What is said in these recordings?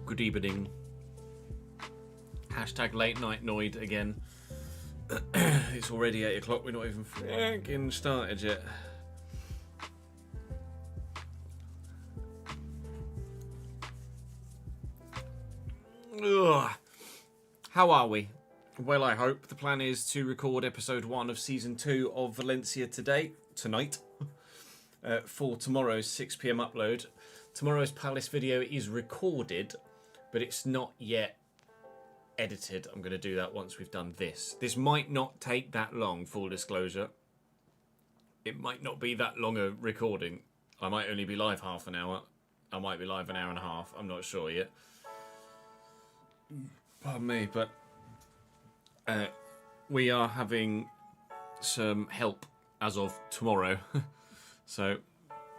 Good evening. Hashtag late night noid again. It's already 8 o'clock. We're not even fucking started yet. Ugh. How are we? Well, I hope. The plan is to record episode 1 of season 2 of Valencia tonight, for tomorrow's 6 PM upload. Tomorrow's Palace video is recorded, but it's not yet edited. I'm going to do that once we've done this. This might not take that long, full disclosure. It might not be that long a recording. I might only be live half an hour. I might be live an hour and a half. I'm not sure yet. Pardon me, but we are having some help as of tomorrow. So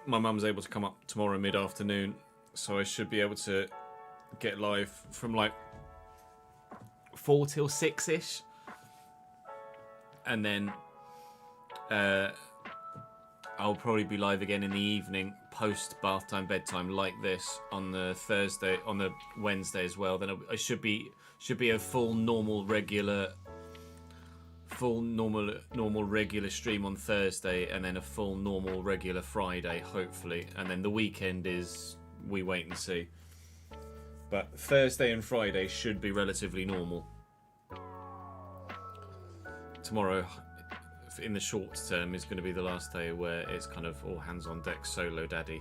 my mum's able to come up tomorrow mid-afternoon, so I should be able to get live from like 4 till 6-ish. And then I'll probably be live again in the evening, post bath time, bedtime, like this on the Thursday, on the Wednesday as well. Then I should be a full normal regular stream on Thursday, and then a full normal regular Friday, hopefully. And then the weekend is we wait and see. But Thursday and Friday should be relatively normal. Tomorrow, in the short term, is going to be the last day where it's kind of all hands on deck, solo daddy.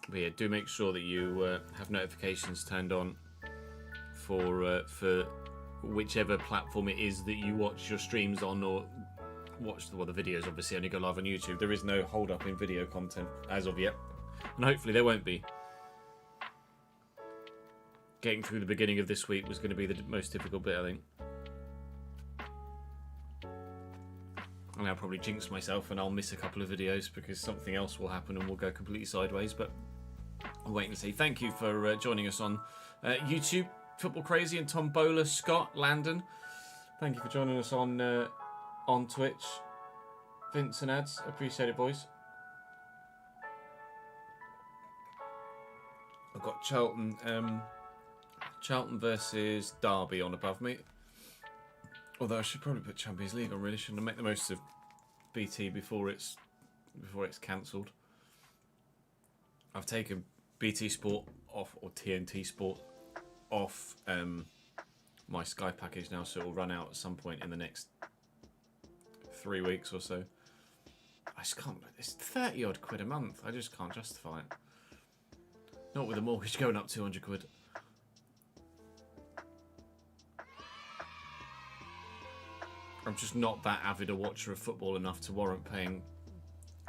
But yeah, do make sure that you have notifications turned on for whichever platform it is that you watch your streams on, or watch the videos obviously only go live on YouTube. There is no hold up in video content as of yet, and hopefully there won't be. Getting through the beginning of this week was going to be the most difficult bit, I think. And I'll probably jinx myself and I'll miss a couple of videos because something else will happen and we'll go completely sideways, but I'll wait and see. Thank you for joining us on YouTube, Football Crazy and Tom Bowler, Scott, Landon. Thank you for joining us on Twitch. Vince and Ads, appreciate it, boys. I've got Charlton versus Derby on above me. Although I should probably put Champions League on, really, shouldn't I? Make the most of BT before it's cancelled. I've taken BT Sport off, or TNT Sport off my Sky package now, so it'll run out at some point in the next 3 weeks or so. I just can't. It's 30 odd quid a month. I just can't justify it. Not with a mortgage going up 200 quid. I'm just not that avid a watcher of football enough to warrant paying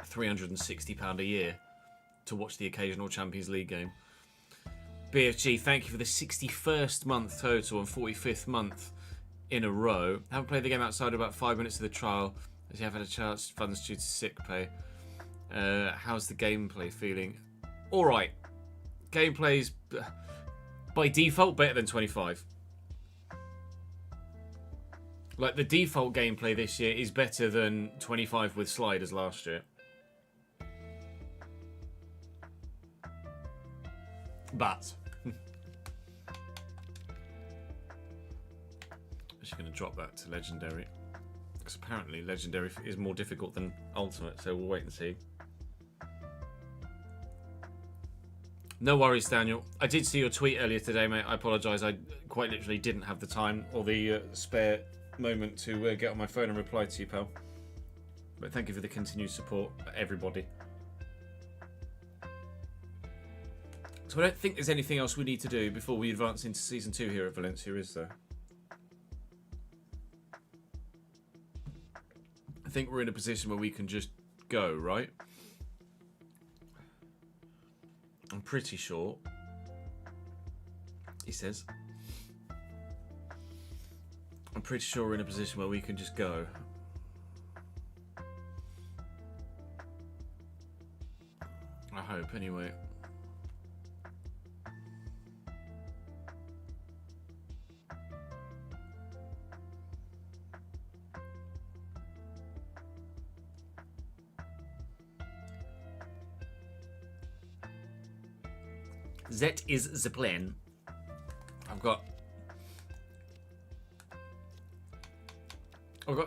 £360 a year to watch the occasional Champions League game. BFG, thank you for the 61st month total and 45th month in a row. Haven't played the game outside about 5 minutes of the trial, as you have had a chance funds due to sick pay. How's the gameplay feeling? Alright. Gameplay's by default better than 25. Like, the default gameplay this year is better than 25 with sliders last year. But I'm just going to drop that to Legendary, because apparently Legendary is more difficult than Ultimate, so we'll wait and see. No worries, Daniel. I did see your tweet earlier today, mate. I apologise. I quite literally didn't have the time or the spare moment to get on my phone and reply to you, pal. But thank you for the continued support, everybody. So I don't think there's anything else we need to do before we advance into Season 2 here at Valencia, is there? I think we're in a position where we can just go, right? I'm pretty sure. He says. I'm pretty sure we're in a position where we can just go. I hope, anyway. That is the plan. I've got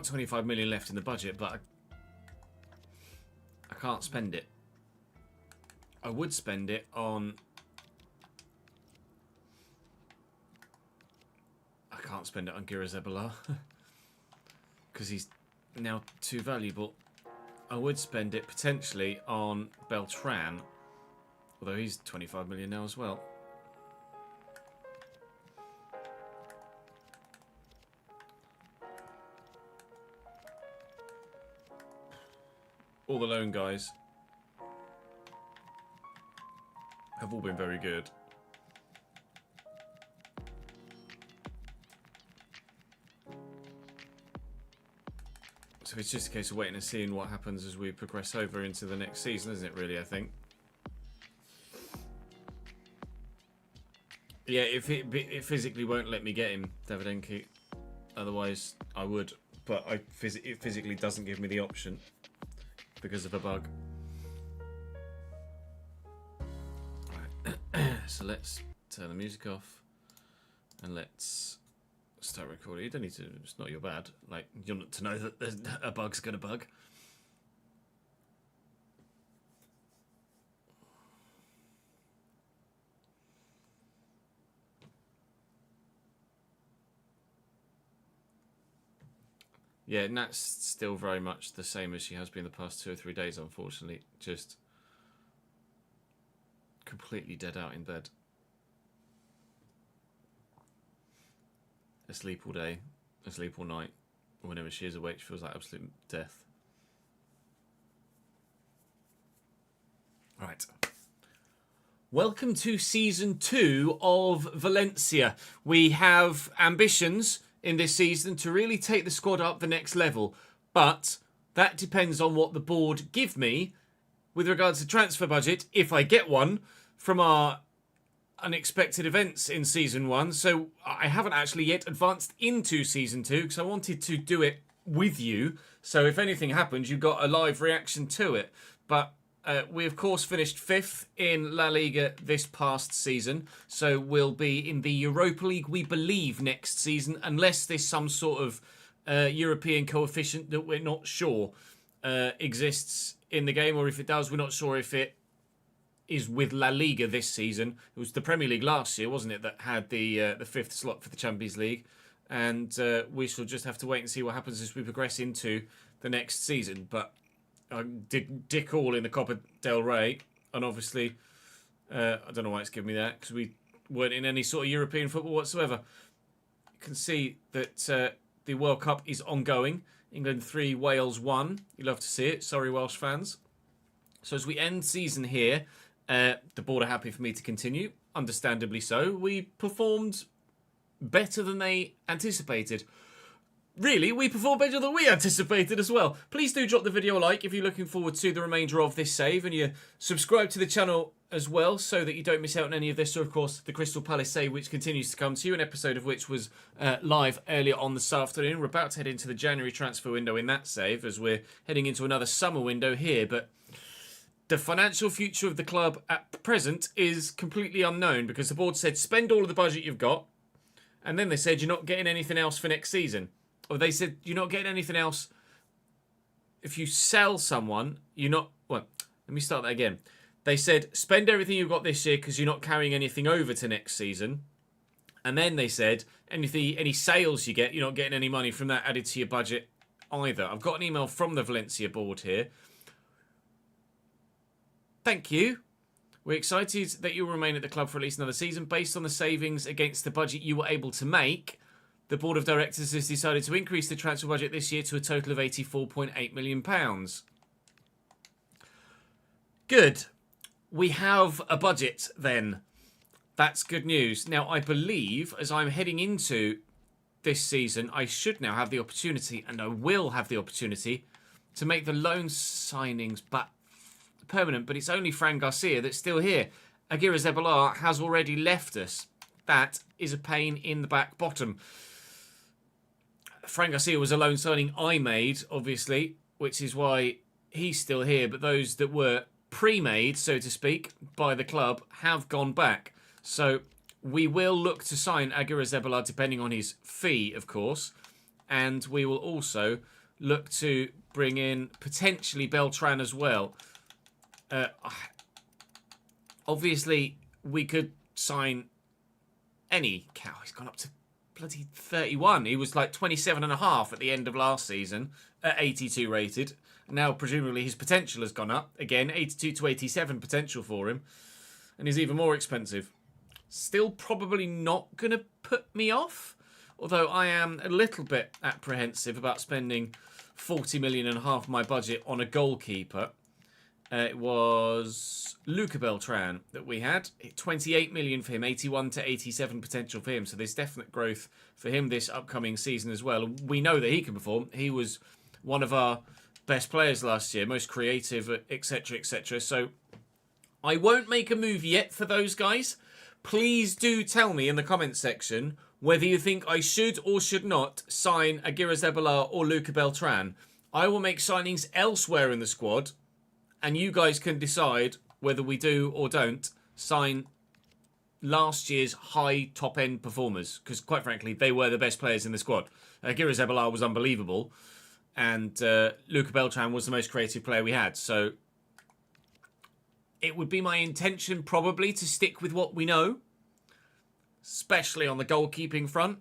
25 million left in the budget, but I can't spend it. I would spend it on... I can't spend it on Girazebala because he's now too valuable. I would spend it potentially on Beltran, although he's 25 million now as well. All the loan guys have all been very good. So it's just a case of waiting and seeing what happens as we progress over into the next season, isn't it, really, I think? Yeah, if it physically won't let me get him, Davidenko. Otherwise, I would. But it physically doesn't give me the option because of a bug. Right. So let's turn the music off and let's start recording. You don't need to, it's not your bad. Like, you're not to know that there's a bug's gonna bug. Yeah, Nat's still very much the same as she has been the past 2 or 3 days, unfortunately. Just completely dead out in bed. Asleep all day, asleep all night. Whenever she is awake, she feels like absolute death. Right. Welcome to Season 2 of Valencia. We have ambitions in this season to really take the squad up the next level, but that depends on what the board give me with regards to transfer budget, if I get one, from our unexpected events in Season 1. So I haven't actually yet advanced into Season 2 because I wanted to do it with you, so if anything happens, you got a live reaction to it. But we, of course, finished 5th in La Liga this past season, so we'll be in the Europa League, we believe, next season, unless there's some sort of European coefficient that we're not sure exists in the game, or if it does, we're not sure if it is with La Liga this season. It was the Premier League last year, wasn't it, that had the 5th slot for the Champions League, and we shall just have to wait and see what happens as we progress into the next season. But I did dick all in the Copa del Rey, and obviously, I don't know why it's given me that, because we weren't in any sort of European football whatsoever. You can see that the World Cup is ongoing. England 3, Wales 1. You love to see it. Sorry, Welsh fans. So as we end season here, the board are happy for me to continue. Understandably so. We performed better than they anticipated. Really, we performed better than we anticipated as well. Please do drop the video a like if you're looking forward to the remainder of this save, and you subscribe to the channel as well so that you don't miss out on any of this, or of course the Crystal Palace save, which continues to come to you, an episode of which was live earlier on this afternoon. We're about to head into the January transfer window in that save as we're heading into another summer window here, but the financial future of the club at present is completely unknown because the board said spend all of the budget you've got, and then they said you're not getting anything else for next season. Or they said you're not getting anything else if you sell someone. You're not... Well, let me start that again. They said spend everything you've got this year because you're not carrying anything over to next season. And then they said any sales you get, you're not getting any money from that added to your budget either. I've got an email from the Valencia board here. Thank you. We're excited that you'll remain at the club for at least another season. Based on the savings against the budget you were able to make, the board of directors has decided to increase the transfer budget this year to a total of £84.8 million. Good. We have a budget then. That's good news. Now, I believe, as I'm heading into this season, I should now have the opportunity, and I will have the opportunity, to make the loan signings but permanent. But it's only Fran Garcia that's still here. Aguirre Zeballar has already left us. That is a pain in the back bottom. Fran Garcia was a loan signing I made, obviously, which is why he's still here. But those that were pre-made, so to speak, by the club have gone back. So we will look to sign Aguirre Zebala depending on his fee, of course. And we will also look to bring in potentially Beltran as well. Obviously, we could sign any cow. He's gone up to bloody 31. He was like 27.5 at the end of last season at 82 rated. Now, presumably, his potential has gone up. Again, 82 to 87 potential for him. And he's even more expensive. Still probably not going to put me off. Although I am a little bit apprehensive about spending 40 million and half my budget on a goalkeeper. It was Luca Beltran that we had. 28 million for him, 81 to 87 potential for him. So there's definite growth for him this upcoming season as well. We know that he can perform. He was one of our best players last year, most creative, etc., etc. So I won't make a move yet for those guys. Please do tell me in the comments section whether you think I should or should not sign Aguirre Zebala or Luca Beltran. I will make signings elsewhere in the squad, and you guys can decide whether we do or don't sign last year's high top-end performers. Because, quite frankly, they were the best players in the squad. Aguirre Zebala was unbelievable. And Luca Beltran was the most creative player we had. So it would be my intention probably to stick with what we know, especially on the goalkeeping front.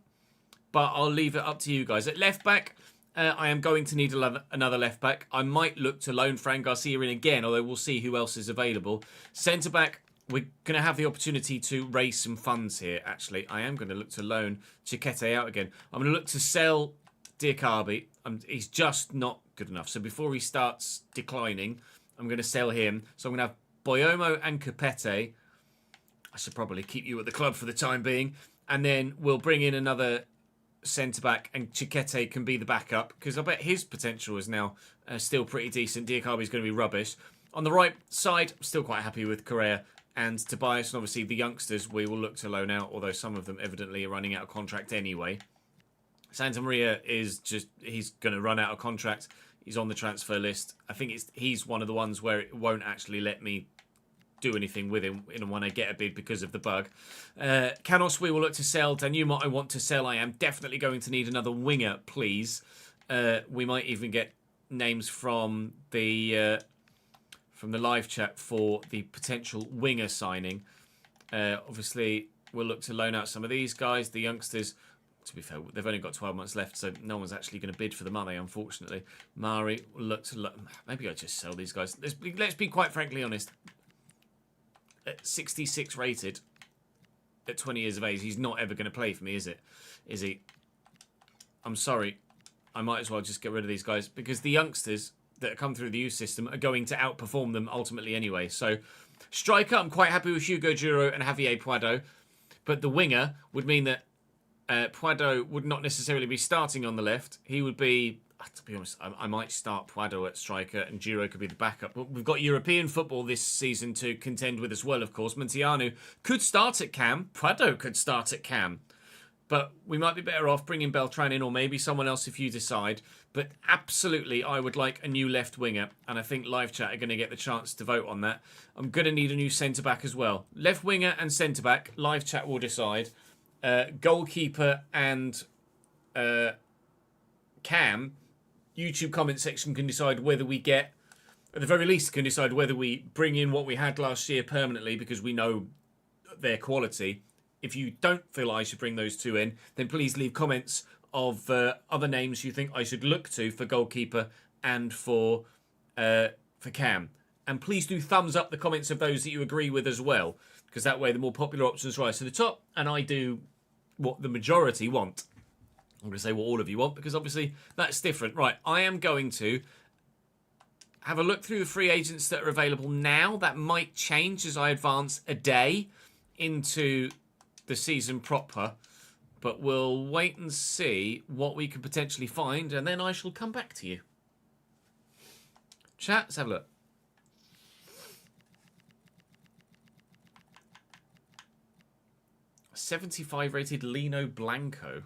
But I'll leave it up to you guys. At left back, I am going to need another left back. I might look to loan Fran Garcia in again, although we'll see who else is available. Centre back, we're going to have the opportunity to raise some funds here, actually. I am going to look to loan Chiquete out again. I'm going to look to sell Diakabi. He's just not good enough. So before he starts declining, I'm going to sell him. So I'm going to have Boyomo and Capete. I should probably keep you at the club for the time being. And then we'll bring in another centre-back, and Chiquete can be the backup, because I bet his potential is now still pretty decent. Diakabi is going to be rubbish. On the right side, I'm still quite happy with Correa and Tobias. And obviously the youngsters we will look to loan out, although some of them evidently are running out of contract anyway. Santa Maria is just, he's going to run out of contract. He's on the transfer list. I think he's one of the ones where it won't actually let me do anything with him when I get a bid because of the bug. Canos we will look to sell. Danuma I want to sell. I am definitely going to need another winger, please. We might even get names from the live chat for the potential winger signing. Obviously, we'll look to loan out some of these guys, the youngsters. To be fair, they've only got 12 months left, so no one's actually going to bid for the money, unfortunately. Mari, will look to maybe I just sell these guys. Let's be quite frankly honest. At 66 rated, at 20 years of age, he's not ever going to play for me, is it? Is he? I'm sorry. I might as well just get rid of these guys, because the youngsters that come through the youth system are going to outperform them ultimately anyway. So, striker, I'm quite happy with Hugo Duro and Javier Puado, but the winger would mean that Puado would not necessarily be starting on the left. He would be, to be honest, I might start Puado at striker and Giro could be the backup. But we've got European football this season to contend with as well, of course. Montiano could start at cam. Puado could start at cam. But we might be better off bringing Beltran in, or maybe someone else if you decide. But absolutely, I would like a new left winger. And I think live chat are going to get the chance to vote on that. I'm going to need a new centre-back as well. Left winger and centre-back. Live chat will decide. Goalkeeper and cam, YouTube comment section can decide whether we get, at the very least can decide whether we bring in what we had last year permanently, because we know their quality. If you don't feel I should bring those two in, then please leave comments of other names you think I should look to for goalkeeper and for cam. And please do thumbs up the comments of those that you agree with as well, because that way the more popular options rise to the top, and I do what the majority want. I'm going to say what all of you want, because obviously that's different. Right, I am going to have a look through the free agents that are available now. That might change as I advance a day into the season proper, but we'll wait and see what we can potentially find, and then I shall come back to you. Chat, let's have a look. .75 rated Lino Blanco.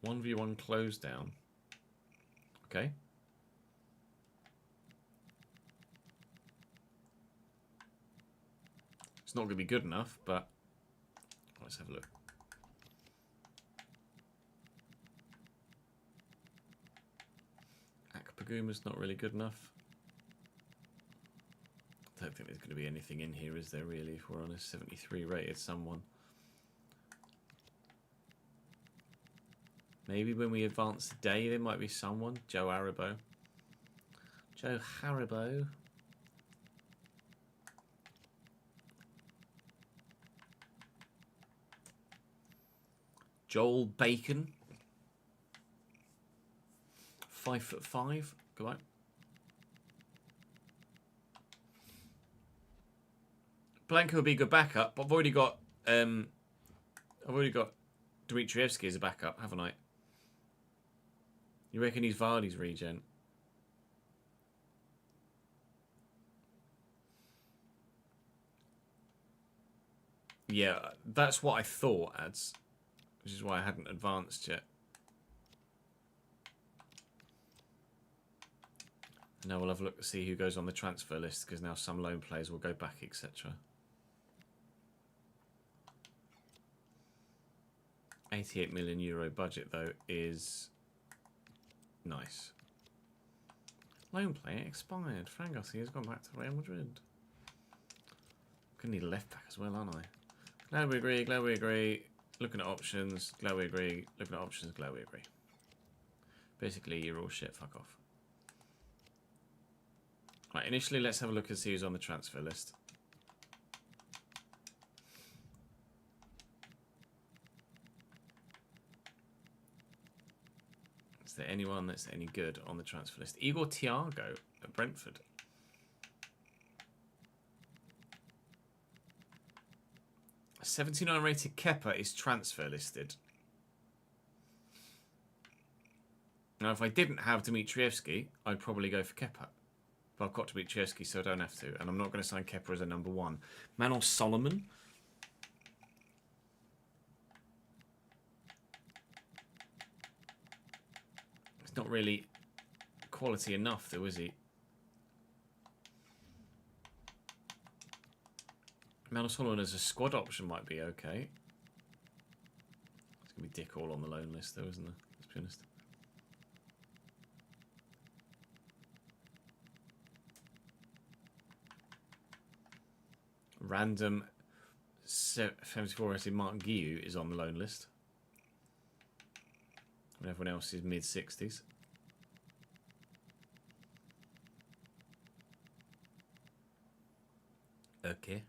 1v1 close down. Okay. It's not going to be good enough, but let's have a look. Akpaguma's not really good enough. I don't think there's going to be anything in here, is there really, if we're honest? 73 rated someone. Maybe when we advance today, there might be someone. Joe Haribo. Joe Haribo. Joel Bacon. 5'5". Go on. Blanco would be a good backup, but I've already got Dmitrievski as a backup, haven't I? You reckon he's Vardy's regen? Yeah, that's what I thought, ads. Which is why I hadn't advanced yet. Now we'll have a look to see who goes on the transfer list, because now some loan players will go back, etc. 88 million euro budget, though, is nice. Loan player expired. Fran Garcia's gone back to Real Madrid. Gonna need a left back as well, aren't I? Glad we agree, glad we agree. Looking at options, glad we agree. Looking at options, glad we agree. Basically, you're all shit, fuck off. Right, initially, let's have a look and see who's on the transfer list. Is there anyone that's any good on the transfer list? Igor Thiago at Brentford. A 79 rated Kepa is transfer listed. Now, if I didn't have Dmitrievski, I'd probably go for Kepa. But I've got Dmitrievski, so I don't have to. And I'm not going to sign Kepa as a number one. Manor Solomon. It's not really quality enough, though, is he? Manor Solomon as a squad option might be okay. It's going to be dick all on the loan list, though, isn't there? Let's be honest. Random 74 rated Martin Guiu is on the loan list. And everyone else is mid-60s. Okay.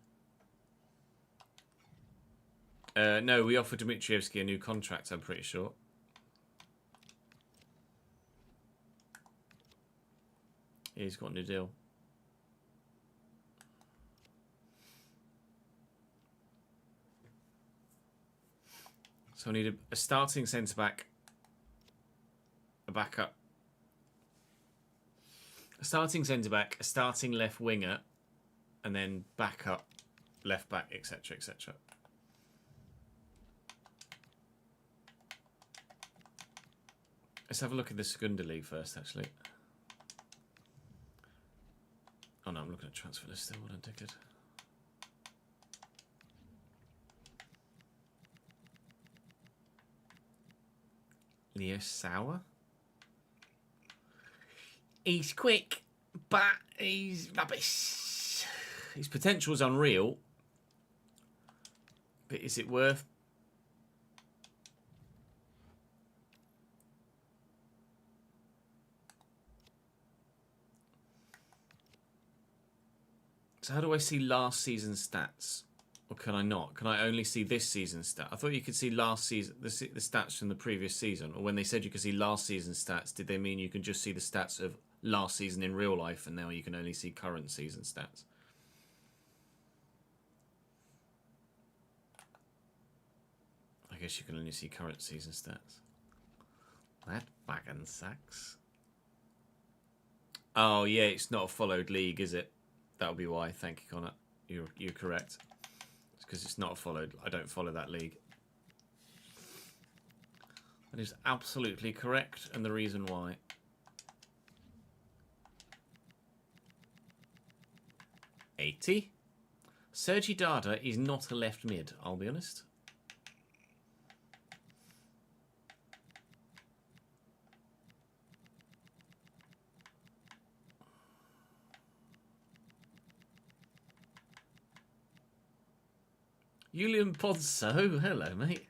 No, we offered Dmitrievski a new contract, I'm pretty sure. Yeah, he's got a new deal. So I need a starting centre-back, a backup. A starting centre-back, a starting left winger, and then backup, left-back, etc., etc. Let's have a look at the Segunda League first, actually. Oh no, I'm looking at transfer list still. What a dickhead. Leo Sauer. He's quick, but he's rubbish. His potential's unreal. But is it worth? So how do I see last season's stats? Or can I not? Can I only see this season's stat? I thought you could see last season, the stats from the previous season. Or when they said you could see last season's stats, did they mean you can just see the stats of last season in real life and now you can only see current season stats? I guess you can only see current season stats. That baggin' sacks. Oh yeah, it's not a followed league, is it? That'll be why. Thank you, Connor. You're correct. It's because it's not followed. I don't follow that league. That is absolutely correct, and the reason why. $80. Sergi Dada is not a left mid, I'll be honest. Julian Podso, hello, mate.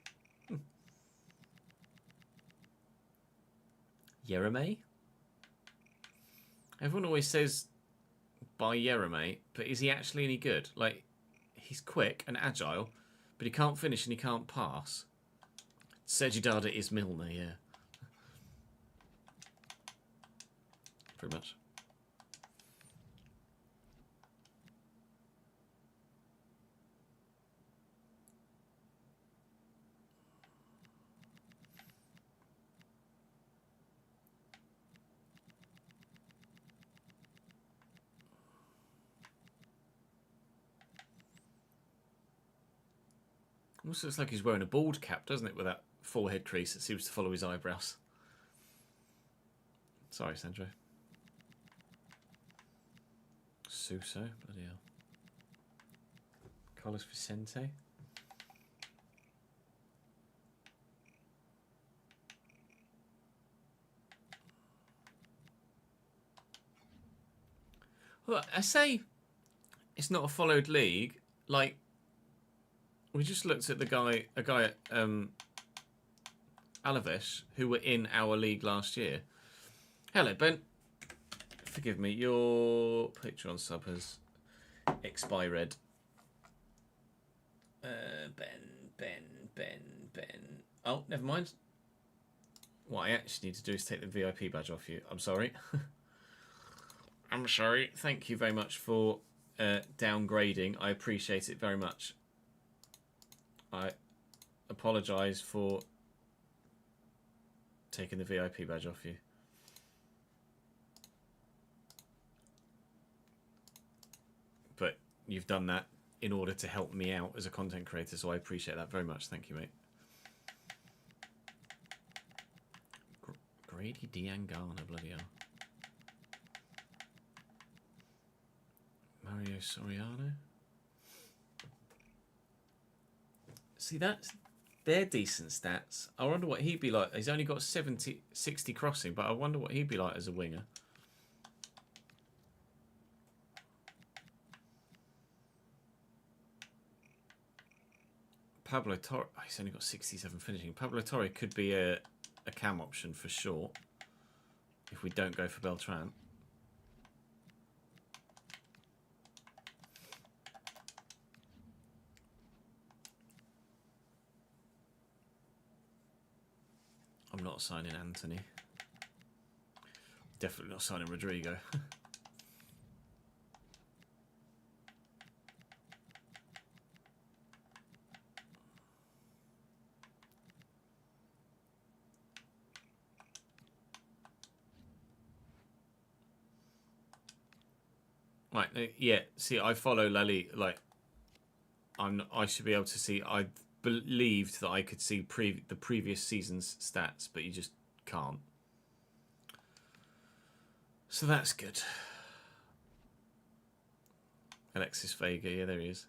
Yereme? Everyone always says buy Yereme, but is he actually any good? Like, he's quick and agile, but he can't finish and he can't pass. Sergi Dada is Milner, yeah. Pretty much. Also looks like he's wearing a bald cap, doesn't it, with that forehead crease that seems to follow his eyebrows. Sorry, Sandro. Suso, bloody hell. Carlos Vicente. Well, I say it's not a followed league. Like, we just looked at a guy at Alaves who were in our league last year. Hello, Ben. Forgive me, your Patreon sub has expired. Ben. Oh, never mind. What I actually need to do is take the VIP badge off you. I'm sorry. I'm sorry. Thank you very much for downgrading. I appreciate it very much. I apologise for taking the VIP badge off you. But you've done that in order to help me out as a content creator, so I appreciate that very much. Thank you, mate. Grady Diangana, bloody hell. Mario Soriano. See, they're decent stats. I wonder what he'd be like. He's only got 60 crossing, but I wonder what he'd be like as a winger. Pablo Torre, oh, he's only got 67 finishing. Pablo Torre could be a cam option for sure if we don't go for Beltran. I'm not signing Anthony. Definitely not signing Rodrigo. Right, yeah. See, I follow Lally. Like, I should be able to see. I believed that I could see the previous season's stats, but you just can't. So that's good. Alexis Vega, yeah, there he is.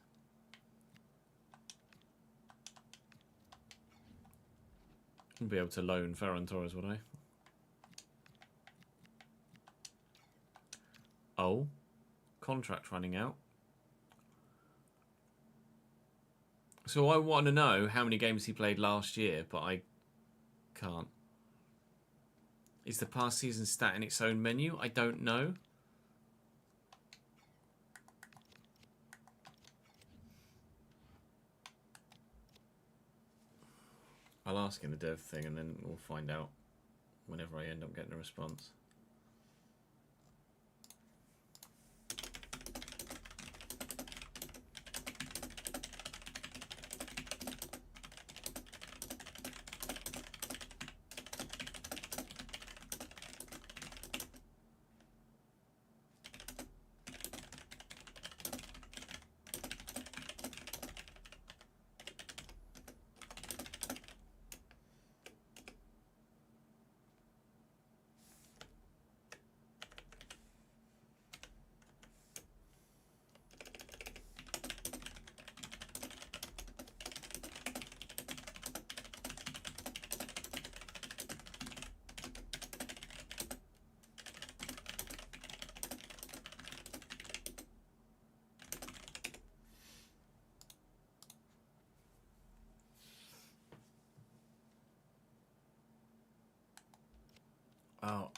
I'll be able to loan Ferran Torres, would I? Oh. Contract running out. So I want to know how many games he played last year, but I can't. Is the past season stat in its own menu? I don't know. I'll ask in the dev thing and then we'll find out whenever I end up getting a response.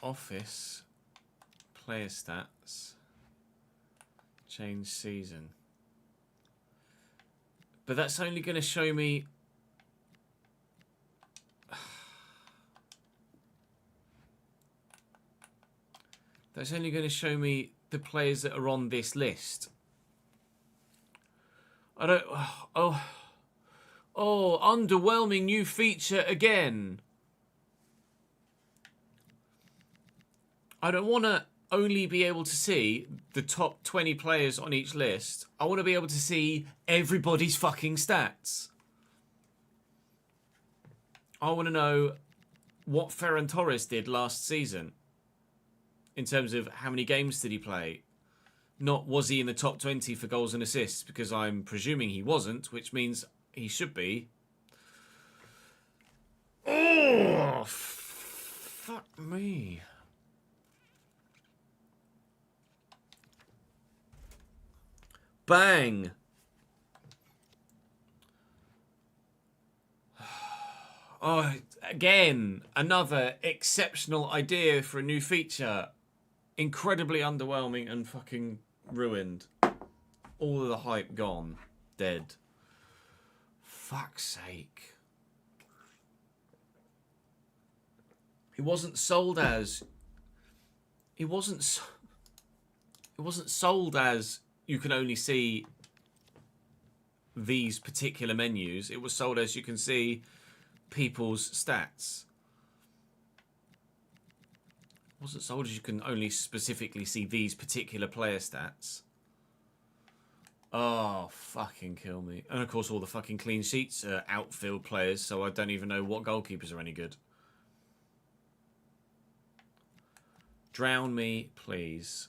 office, player stats, change season. But that's only going to show me... That's only going to show me the players that are on this list. I don't... Oh, underwhelming new feature again. I don't want to only be able to see the top 20 players on each list. I want to be able to see everybody's fucking stats. I want to know what Ferran Torres did last season. In terms of how many games did he play? Not was he in the top 20 for goals and assists, because I'm presuming he wasn't, which means he should be. Oh, fuck me. Bang. Oh, again, another exceptional idea for a new feature. Incredibly underwhelming and fucking ruined. All of the hype gone. Dead. Fuck's sake. It wasn't sold as... It wasn't sold as you can only see these particular menus. It was sold as you can see people's stats. It wasn't sold as you can only specifically see these particular player stats. Oh, fucking kill me. And of course all the fucking clean sheets are outfield players, so I don't even know what goalkeepers are any good. Drown me, please.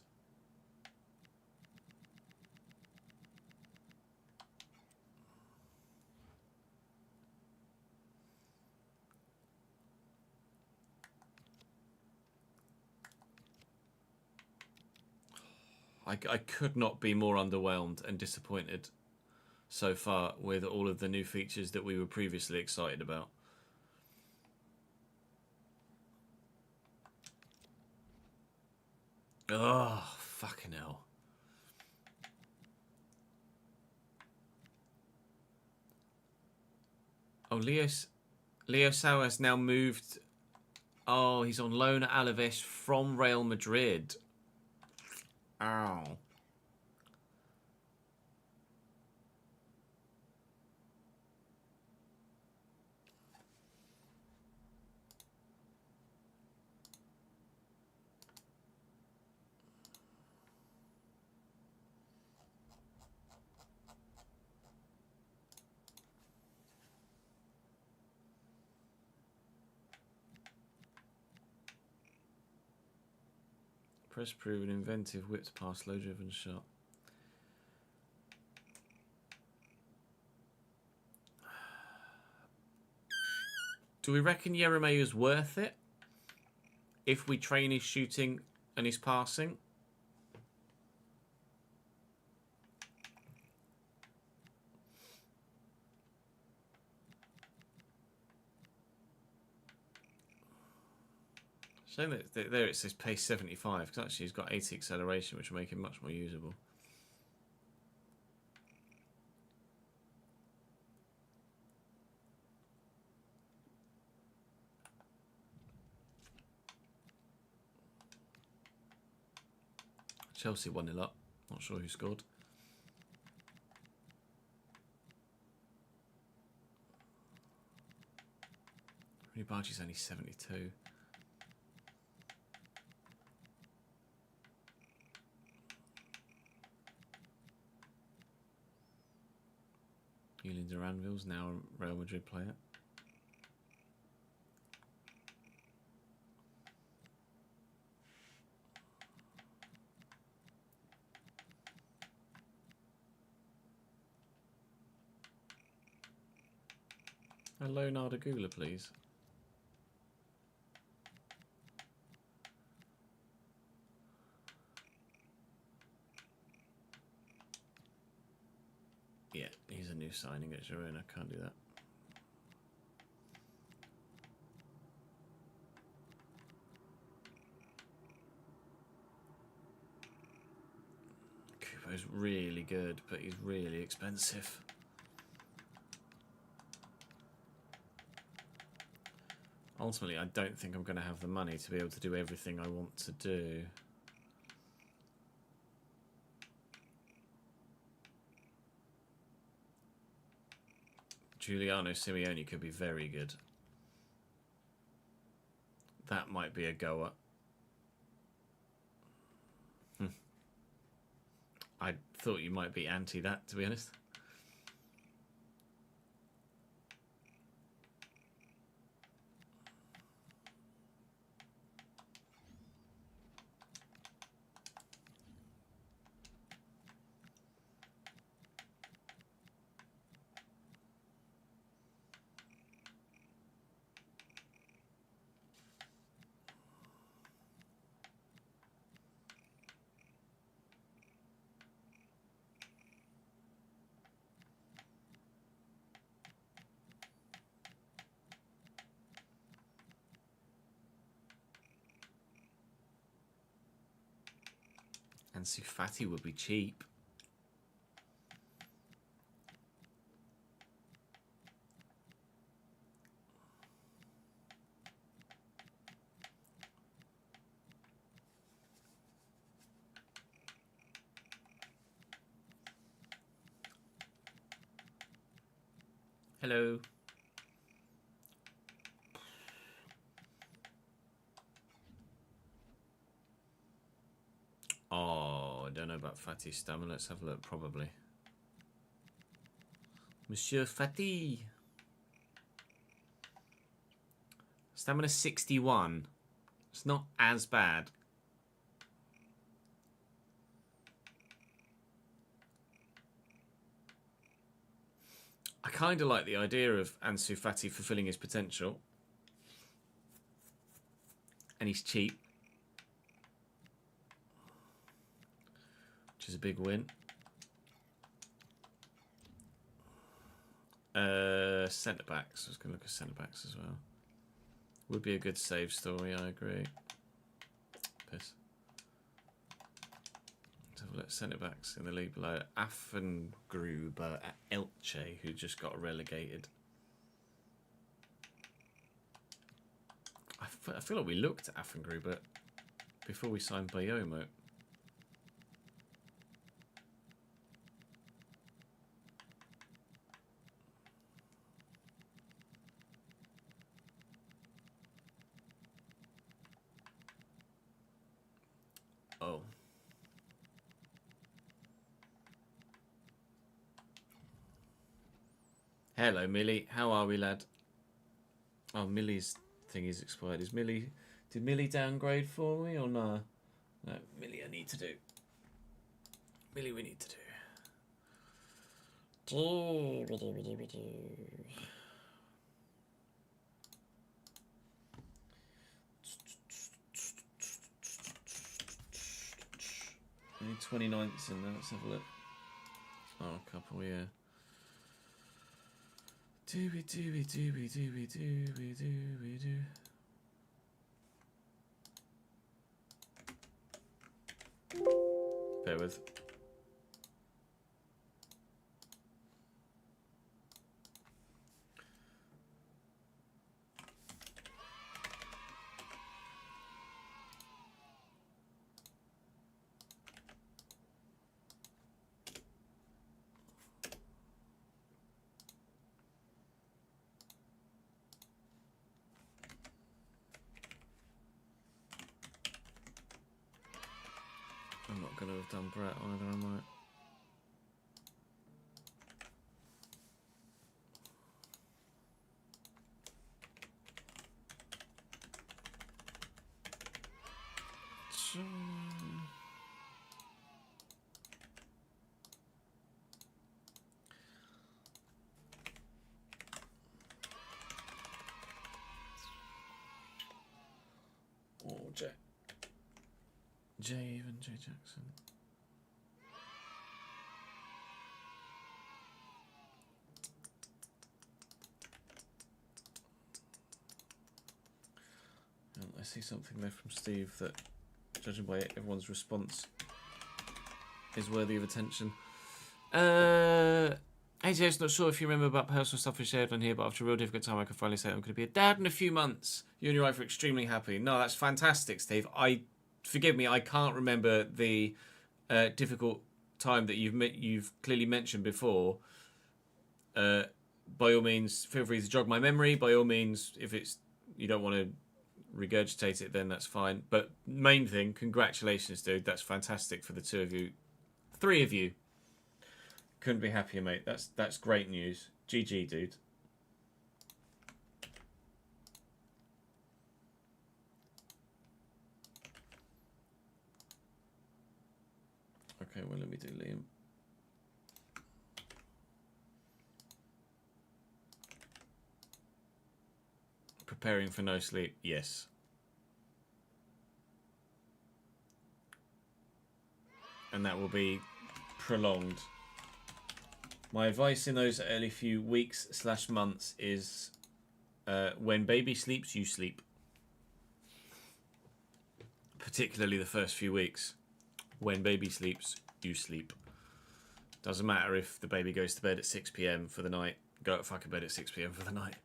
I could not be more underwhelmed and disappointed so far with all of the new features that we were previously excited about. Oh, fucking hell. Oh, Leo Sau has now moved. Oh, he's on loan at Alaves from Real Madrid. Ow. Press proven, inventive, whipped past, low driven shot. Do we reckon Yeremeu is worth it if we train his shooting and his passing? Shame that there it says pace 75, because actually he's got 80 acceleration, which will make him much more usable. Chelsea 1-0 up. Not sure who scored. Ribargi's only 72. Julian Duranville's now a Real Madrid player. Hello, Narda Gula, please. Yeah, he's a new signing at Girona. Can't do that. is really good, but he's really expensive. Ultimately, I don't think I'm going to have the money to be able to do everything I want to do. Giuliano Simeone could be very good. That might be a goer. I thought you might be anti that, to be honest. And Ansu Fati would be cheap. Hello. Oh, I don't know about Fati's stamina. Let's have a look, probably. Monsieur Fati. Stamina 61. It's not as bad. I kind of like the idea of Ansu Fati fulfilling his potential. And he's cheap. Which is a big win. Centre-backs. I was going to look at centre-backs as well. Would be a good save story, I agree. Piss. Let's have a look. Centre-backs in the league below. Affengruber at Elche, who just got relegated. I feel like we looked at Affengruber before we signed Bayomo. Oh. Hello, Millie. How are we, lad? Oh, Millie's thing is expired. Is Millie... Did Millie downgrade for me or no? No, Millie I need to do. Millie we need to do. 29th in there, let's have a look. Oh, a couple, yeah. Dooby dooby dooby dooby dooby dooby doo. Bear with. I'm not going to have done Brett either, am I? Oh, J Jackson. I see something there from Steve that, judging by everyone's response is worthy of attention. AJ's not sure if you remember about personal stuff we shared on here, but after a real difficult time, I can finally say I'm going to be a dad in a few months. You and your wife are extremely happy. No, that's fantastic, Steve. Forgive me, I can't remember the difficult time that you've clearly mentioned before. By all means, feel free to jog my memory. By all means, if you don't want to regurgitate it, then that's fine. But main thing, congratulations, dude. That's fantastic for the two of you, three of you. Couldn't be happier, mate. That's great news. GG, dude. Okay, well, let me do Liam. Preparing for no sleep, yes. And that will be prolonged. My advice in those early few weeks/months is when baby sleeps, you sleep. Particularly the first few weeks. When baby sleeps, you sleep. Doesn't matter if the baby goes to bed at 6 PM for the night. Go to fucking bed at 6 PM for the night.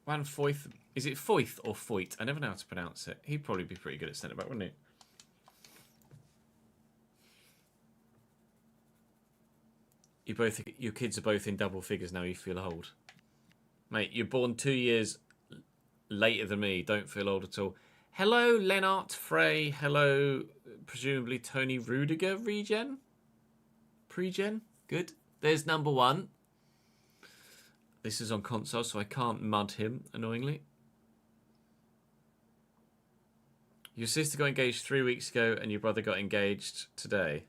Van Foyth, is it Foyth or Foyt? I never know how to pronounce it. He'd probably be pretty good at centre back, wouldn't he? Your kids are both in double figures now. You feel old, mate. You're born 2 years later than me. Don't feel old at all. Hello, Lennart Frey. Hello, presumably Tony Rudiger. Pregen. Good. There's number one. This is on console, so I can't mud him, annoyingly. Your sister got engaged 3 weeks ago, and your brother got engaged today.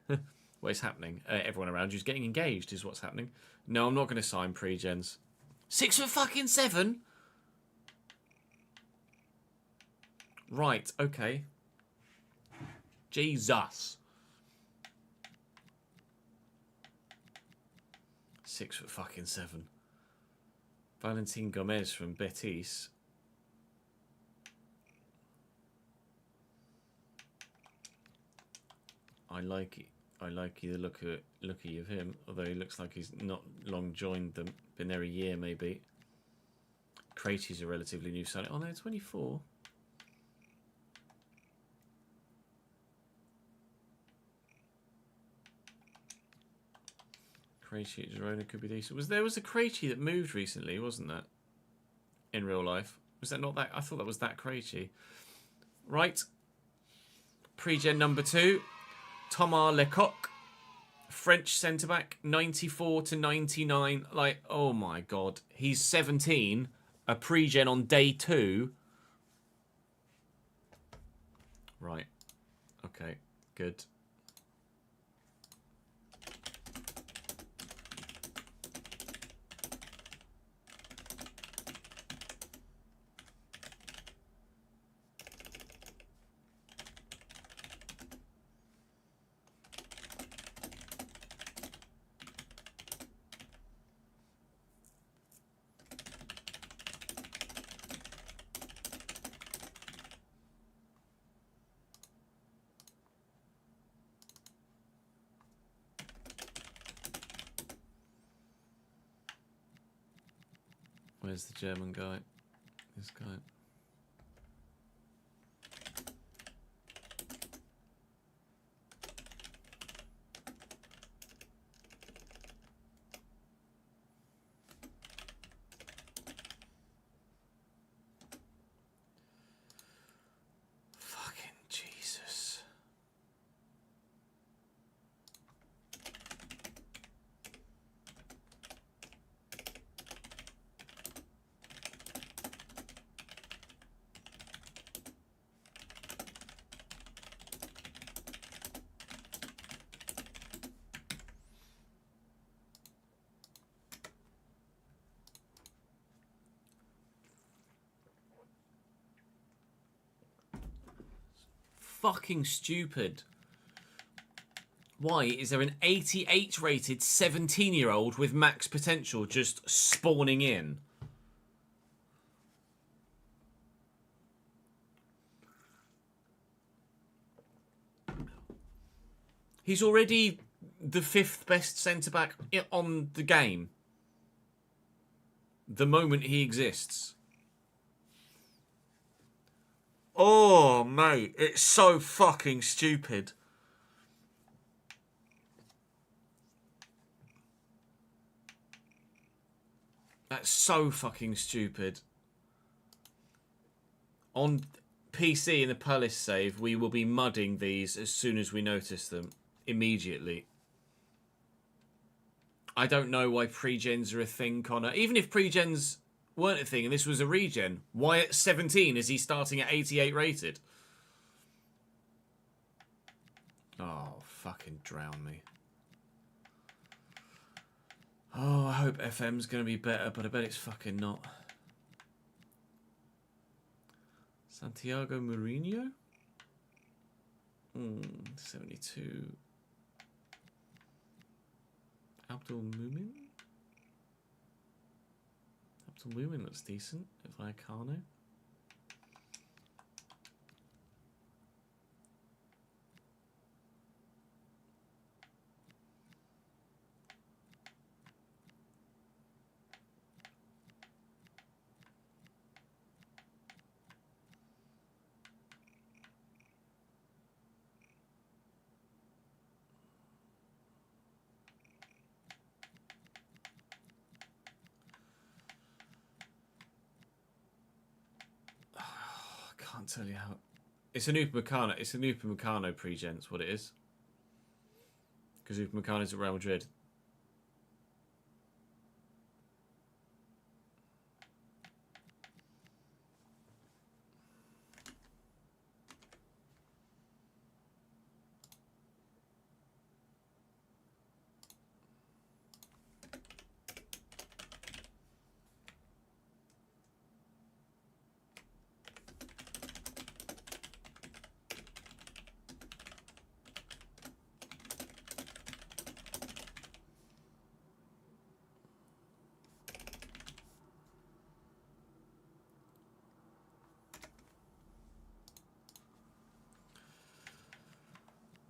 What is happening? Everyone around you's getting engaged is what's happening. No, I'm not going to sign pre-gens. 6'7"? Right, okay. Jesus. 6'7". Valentin Gomez from Betis. I like it. I like the looky of him, although he looks like he's not long joined them. Been there a year, maybe. Krejci's a relatively new signing. Oh no, 24. Krejci at Girona could be decent. There was a Krejci that moved recently, wasn't that? In real life. Was that not that? I thought that was that Krejci. Right. Pre-gen number 2. Thomas Lecoq. French centre-back. 94 to 99. Like, oh my God. He's 17. A pre-gen on day 2. Right. Okay. Good. Where's the German guy? This guy. Fucking Jesus. fucking stupid. Why is there an 88 rated 17-year-old with max potential just spawning in? He's already the 5th best centre-back on the game. The moment he exists. Oh, mate, it's so fucking stupid. That's so fucking stupid. On PC in the Palace save, we will be mudding these as soon as we notice them. Immediately. I don't know why pre-gens are a thing, Connor. Even if pre-gens weren't a thing and this was a regen, why at 17 is he starting at 88 rated? Oh, fucking drown me. Oh, I hope FM's going to be better, but I bet it's fucking not. Santiago Mourinho? 72. Abdul Mumin? Abdul Mumin looks decent. Vallecano. Can't tell you how. It's an Upamecano. It's an Upamecano pre-gen's what it is. Because Upamecano's at Real Madrid.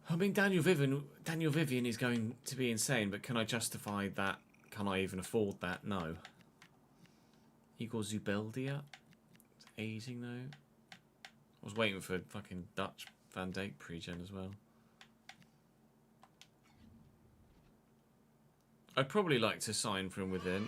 I mean, Daniel Vivian is going to be insane, but can I justify that? Can I even afford that? No. Igor Zubeldia. It's aging, though. I was waiting for fucking Dutch Van Dijk pre-gen as well. I'd probably like to sign from within.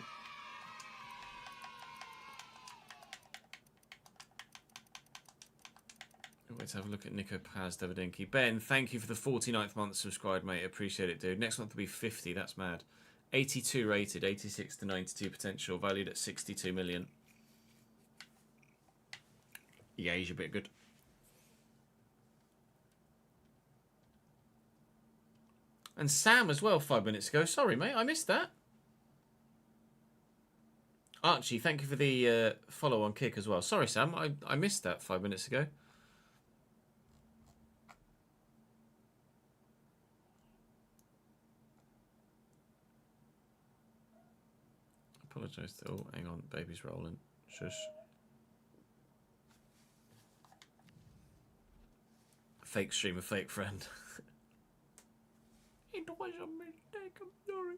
Wait to have a look at Nico Paz Davidinki. Ben, thank you for the 49th month subscribed, mate. Appreciate it, dude. Next month will be 50. That's mad. 82 rated, 86 to 92 potential, valued at 62 million. Yeah, he's a bit good. And Sam as well, 5 minutes ago. Sorry, mate, I missed that. Archie, thank you for the follow on kick as well. Sorry, Sam, I missed that 5 minutes ago. Apologise to all. Hang on, baby's rolling. Shush. Fake streamer, fake friend. It was a mistake, I'm sorry.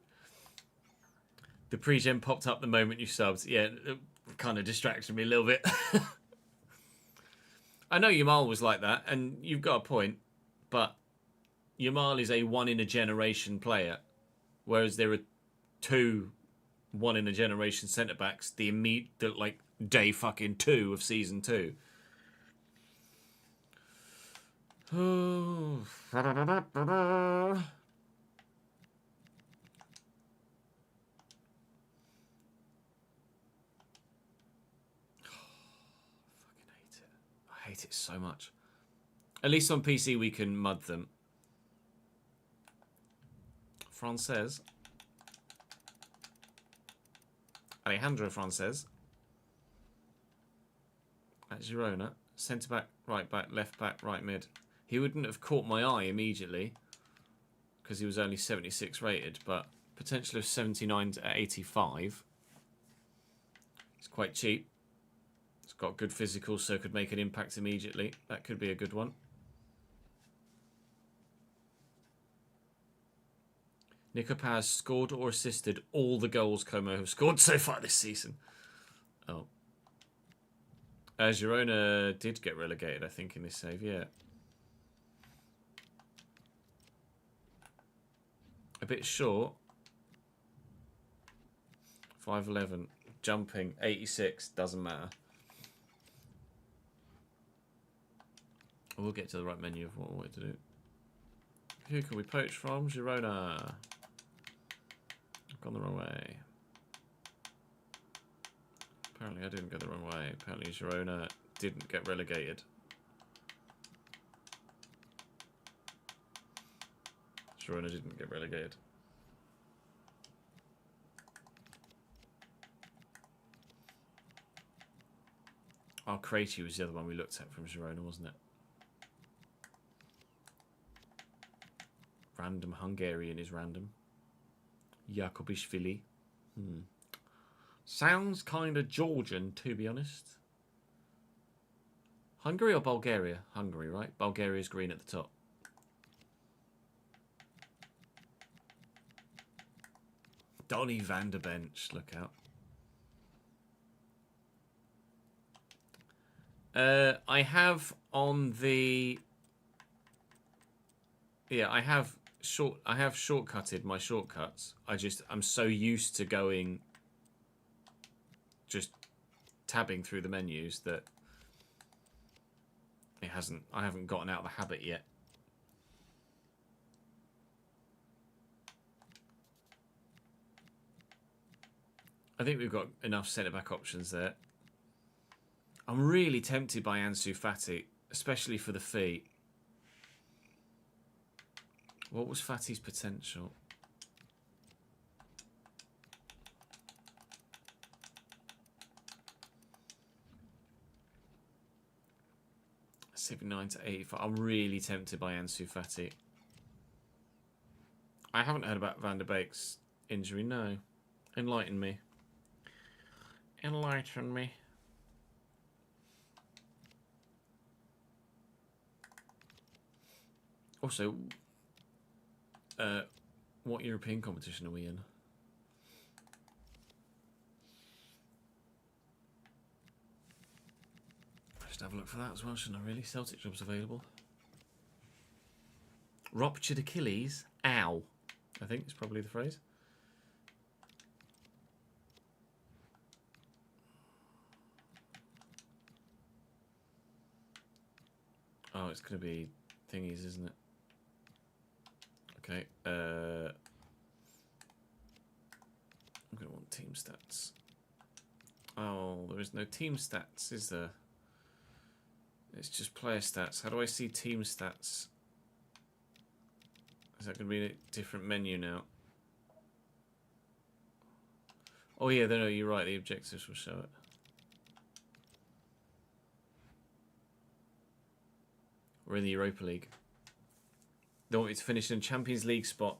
The pre-gen popped up the moment you subbed. Yeah, it kind of distracted me a little bit. I know Yamal was like that, and you've got a point, but Yamal is a one-in-a-generation player, whereas there are two one-in-a-generation centre-backs, the like, day fucking 2 of Season 2. Oh. Fucking hate it. I hate it so much. At least on PC we can mud them. Frances. Alejandro Frances. At Girona. Centre back, right back, left back, right mid. he wouldn't have caught my eye immediately because he was only 76 rated, but potential of 79 to 85. It's quite cheap. It's got good physicals, so could make an impact immediately. That could be a good one. Nico Paz scored or assisted all the goals Como have scored so far this season. Oh. Girona did get relegated, I think, in this save, yeah. A bit short. 5'11". Jumping. 86. Doesn't matter. We'll get to the right menu of what we want to do. Who can we poach from? Girona. I've gone the wrong way. Apparently I didn't go the wrong way. Apparently Girona didn't get relegated. Girona didn't get relegated. Oh, Krejci was the other one we looked at from Girona, wasn't it? Random Hungarian is random. Jakobishvili. Sounds kind of Georgian, to be honest. Hungary or Bulgaria? Hungary, right? Bulgaria's green at the top. Donny van der Bench, look out. I have on the... Yeah, I have shortcutted my shortcuts. I'm so used to going... just tabbing through the menus that I haven't gotten out of the habit yet. I think we've got enough centre-back options there. I'm really tempted by Ansu Fati, especially for the fee. What was Fati's potential? $79 to 85. I'm really tempted by Ansu Fati. I haven't heard about Van der Beek's injury, no. Enlighten me. Enlighten me. Also, what European competition are we in? I should have a look for that as well, shouldn't I really? Celtic jobs available. Ruptured Achilles? Ow. I think is probably the phrase. Oh, it's going to be thingies, isn't it? Okay. I'm going to want team stats. Oh, there is no team stats, is there? It's just player stats. How do I see team stats? Is that going to be a different menu now? Oh yeah, no, you're right. The objectives will show it. We're in the Europa League. They want me to finish in a Champions League spot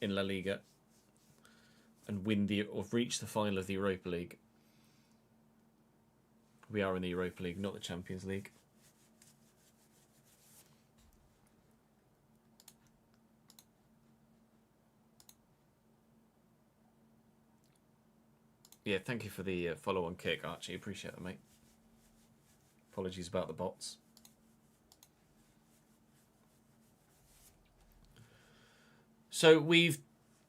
in La Liga and or reach the final of the Europa League. We are in the Europa League, not the Champions League. Yeah, thank you for the follow-on kick, Archie. Appreciate that, mate. Apologies about the bots. So we've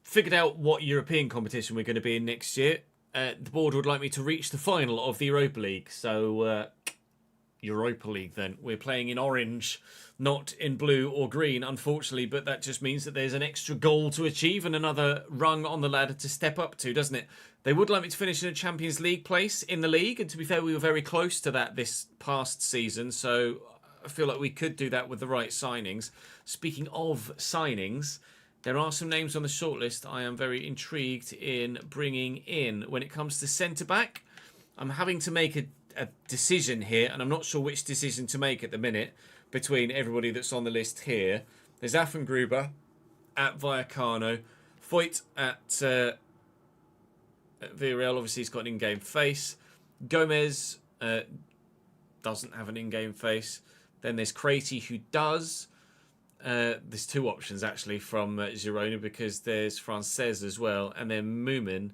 figured out what European competition we're going to be in next year. The board would like me to reach the final of the Europa League. So, Europa League then. We're playing in orange, not in blue or green, unfortunately. But that just means that there's an extra goal to achieve and another rung on the ladder to step up to, doesn't it? They would like me to finish in a Champions League place in the league. And to be fair, we were very close to that this past season. So I feel like we could do that with the right signings. Speaking of signings... there are some names on the shortlist I am very intrigued in bringing in. When it comes to centre-back, I'm having to make a decision here, and I'm not sure which decision to make at the minute between everybody that's on the list here. There's Affengruber at Vallecano, Foyt at Villarreal. Obviously, he's got an in-game face. Gomez doesn't have an in-game face. Then there's Crati, who does. There's two options actually from Girona, because there's Frances as well, and then Moomin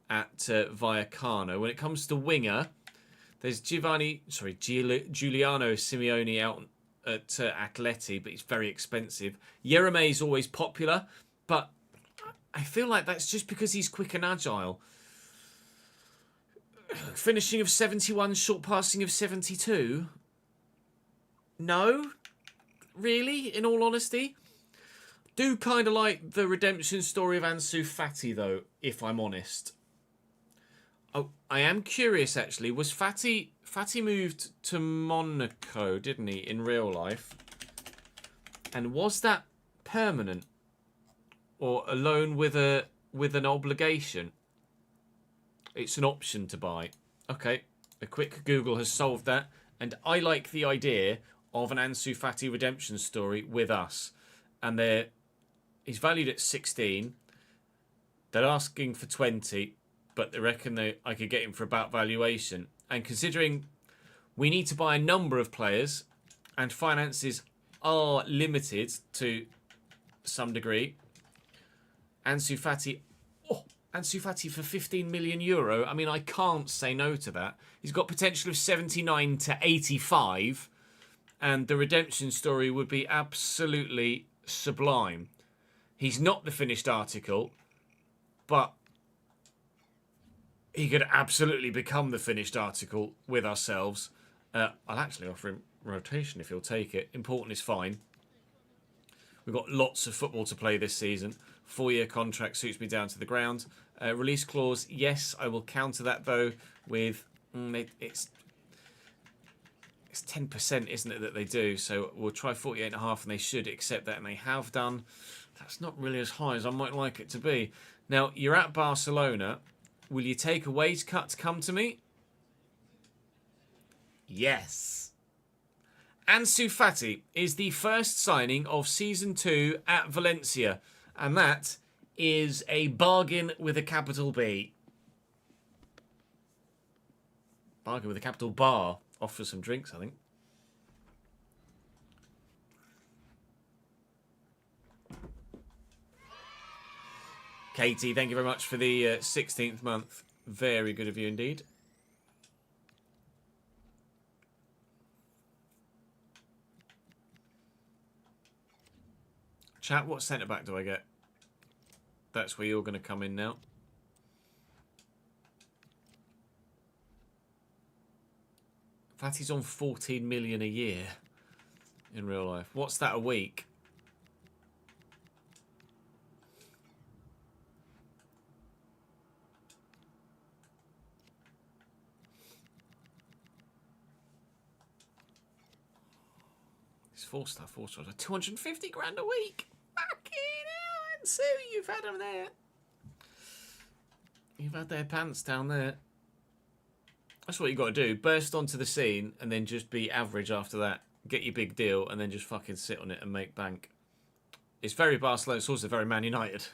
at Vallecano. When it comes to winger, there's Giuliano Simeone out at Atleti, but he's very expensive. Yereme is always popular, but I feel like that's just because he's quick and agile. Finishing of 71, short passing of 72. No? Really? In all honesty? Do kind of like the redemption story of Ansu Fati, though, if I'm honest. Oh, I am curious, actually. Was Fati moved to Monaco, didn't he, in real life? And was that permanent? Or a loan with an obligation? It's an option to buy. Okay, a quick Google has solved that. And I like the idea of an Ansu Fati redemption story with us. And he's valued at 16. They're asking for 20, but they reckon I could get him for about valuation. And considering we need to buy a number of players and finances are limited to some degree, Ansu Fati for 15 million euro. I mean, I can't say no to that. He's got potential of 79 to 85. And the redemption story would be absolutely sublime. He's not the finished article, but he could absolutely become the finished article with ourselves. I'll actually offer him rotation if he'll take it. Important is fine. We've got lots of football to play this season. 4-year contract suits me down to the ground. Release clause, yes, I will counter that though with it's 10%, isn't it, that they do? So we'll try 48.5, and they should accept that, and they have done. That's not really as high as I might like it to be. Now, you're at Barcelona. Will you take a wage cut to come to me? Yes. Ansu Fati is the first signing of Season 2 at Valencia, and that is a bargain with a capital B. Bargain with a capital bar. Off for some drinks, I think. Katie, thank you very much for the 16th month. Very good of you indeed. Chat, what centre-back do I get? That's where you're going to come in now. Fati's on 14 million a year in real life. What's that a week? It's 4-star, 4-star. 250 grand a week. Fucking hell, and Sue, you've had them there. You've had their pants down there. That's what you got to do. Burst onto the scene and then just be average after that. Get your big deal and then just fucking sit on it and make bank. It's very Barcelona. It's also very Man United.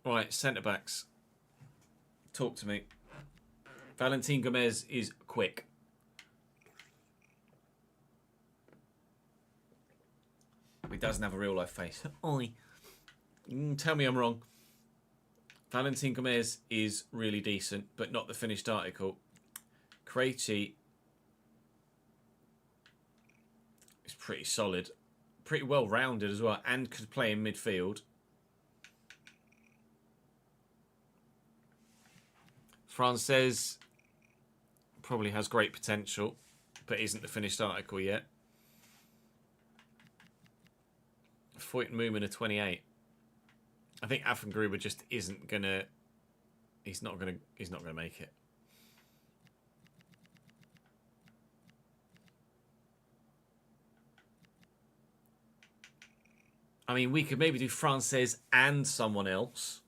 Right, centre-backs. Talk to me. Valentin Gomez is quick. He doesn't have a real-life face. Oi. Tell me I'm wrong. Valentin Gomez is really decent, but not the finished article. Krejci is pretty solid. Pretty well-rounded as well, and could play in midfield. Frances probably has great potential, but isn't the finished article yet. Foyt and Moomin are 28. I think Affengruber just isn't gonna. He's not gonna make it. I mean, we could maybe do Frances and someone else.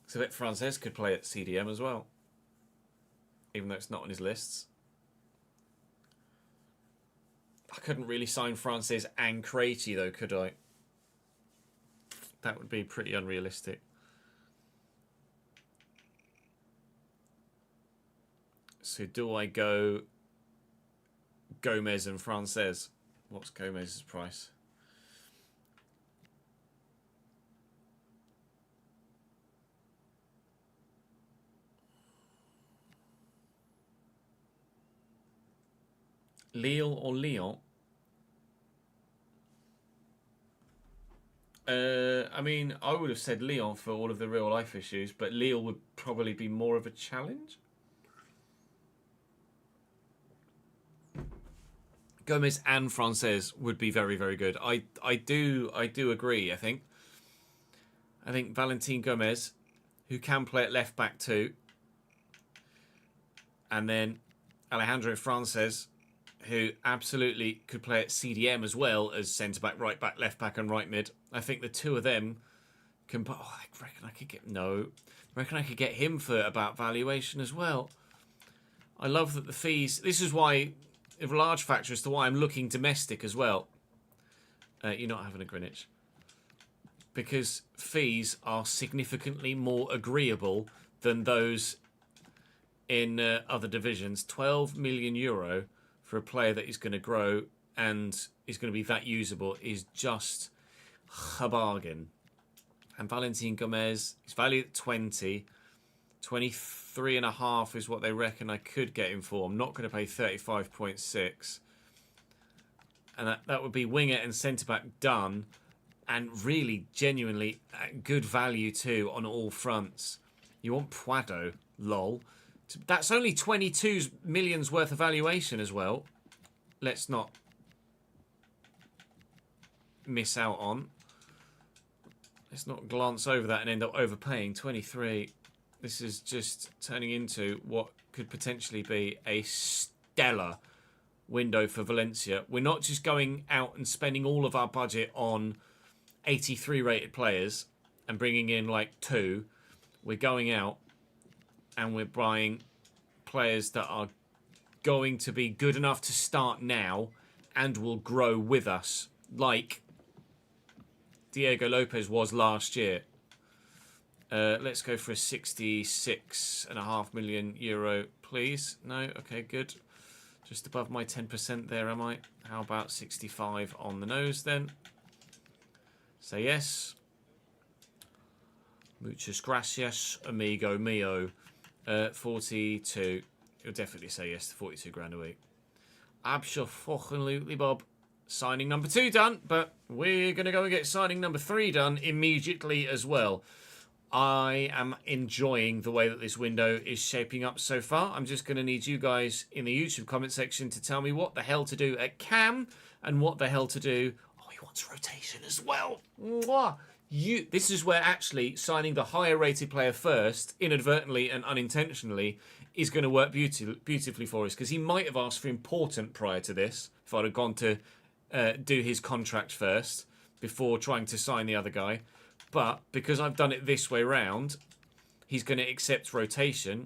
So that Frances could play at CDM as well, even though it's not on his lists. I couldn't really sign Frances and Craigie though, could I? That would be pretty unrealistic. So do I go Gomez and Frances? What's Gomez's price? Lille or Lyon? I mean, I would have said Lyon for all of the real life issues, but Lille would probably be more of a challenge. Gomez and Frances would be very, very good. I do agree. I think Valentin Gomez, who can play at left back too, and then Alejandro Frances, who absolutely could play at CDM as well as centre back, right back, left back, and right mid. I think the two of them can. Oh, I reckon I could get I reckon I could get him for about valuation as well. I love that the fees. This is why. A large factor as to why I'm looking domestic as well. You're not having a Greenwich. Because fees are significantly more agreeable than those in other divisions. 12 million euro for a player that is going to grow and is going to be that usable is just a bargain. And Valentin Gomez is valued at 20. 23.5 is what they reckon I could get him for. I'm not going to pay 35.6. And that would be winger and centre-back done. And really, genuinely, good value too on all fronts. You want Puado, lol. That's only 22 million's worth of valuation as well. Let's not miss out on. Let's not glance over that and end up overpaying. 23. This is just turning into what could potentially be a stellar window for Valencia. We're not just going out and spending all of our budget on 83 rated players and bringing in like 2. We're going out and we're buying players that are going to be good enough to start now and will grow with us, like Diego Lopez was last year. Let's go for a 66.5 million euro, please. No? Okay, good. Just above my 10% there, am I? How about 65 on the nose, then? Say yes. Muchas gracias, amigo mio. 42. You'll definitely say yes to 42 grand a week. Absolutely, Bob. Signing number 2 done, but we're going to go and get signing number 3 done immediately as well. I am enjoying the way that this window is shaping up so far. I'm just going to need you guys in the YouTube comment section to tell me what the hell to do at cam and what the hell to do. Oh, he wants rotation as well. Mwah. This is where actually signing the higher rated player first, inadvertently and unintentionally, is going to work beautifully for us, because he might have asked for important prior to this if I'd have gone to do his contract first before trying to sign the other guy. But because I've done it this way round, he's going to accept rotation.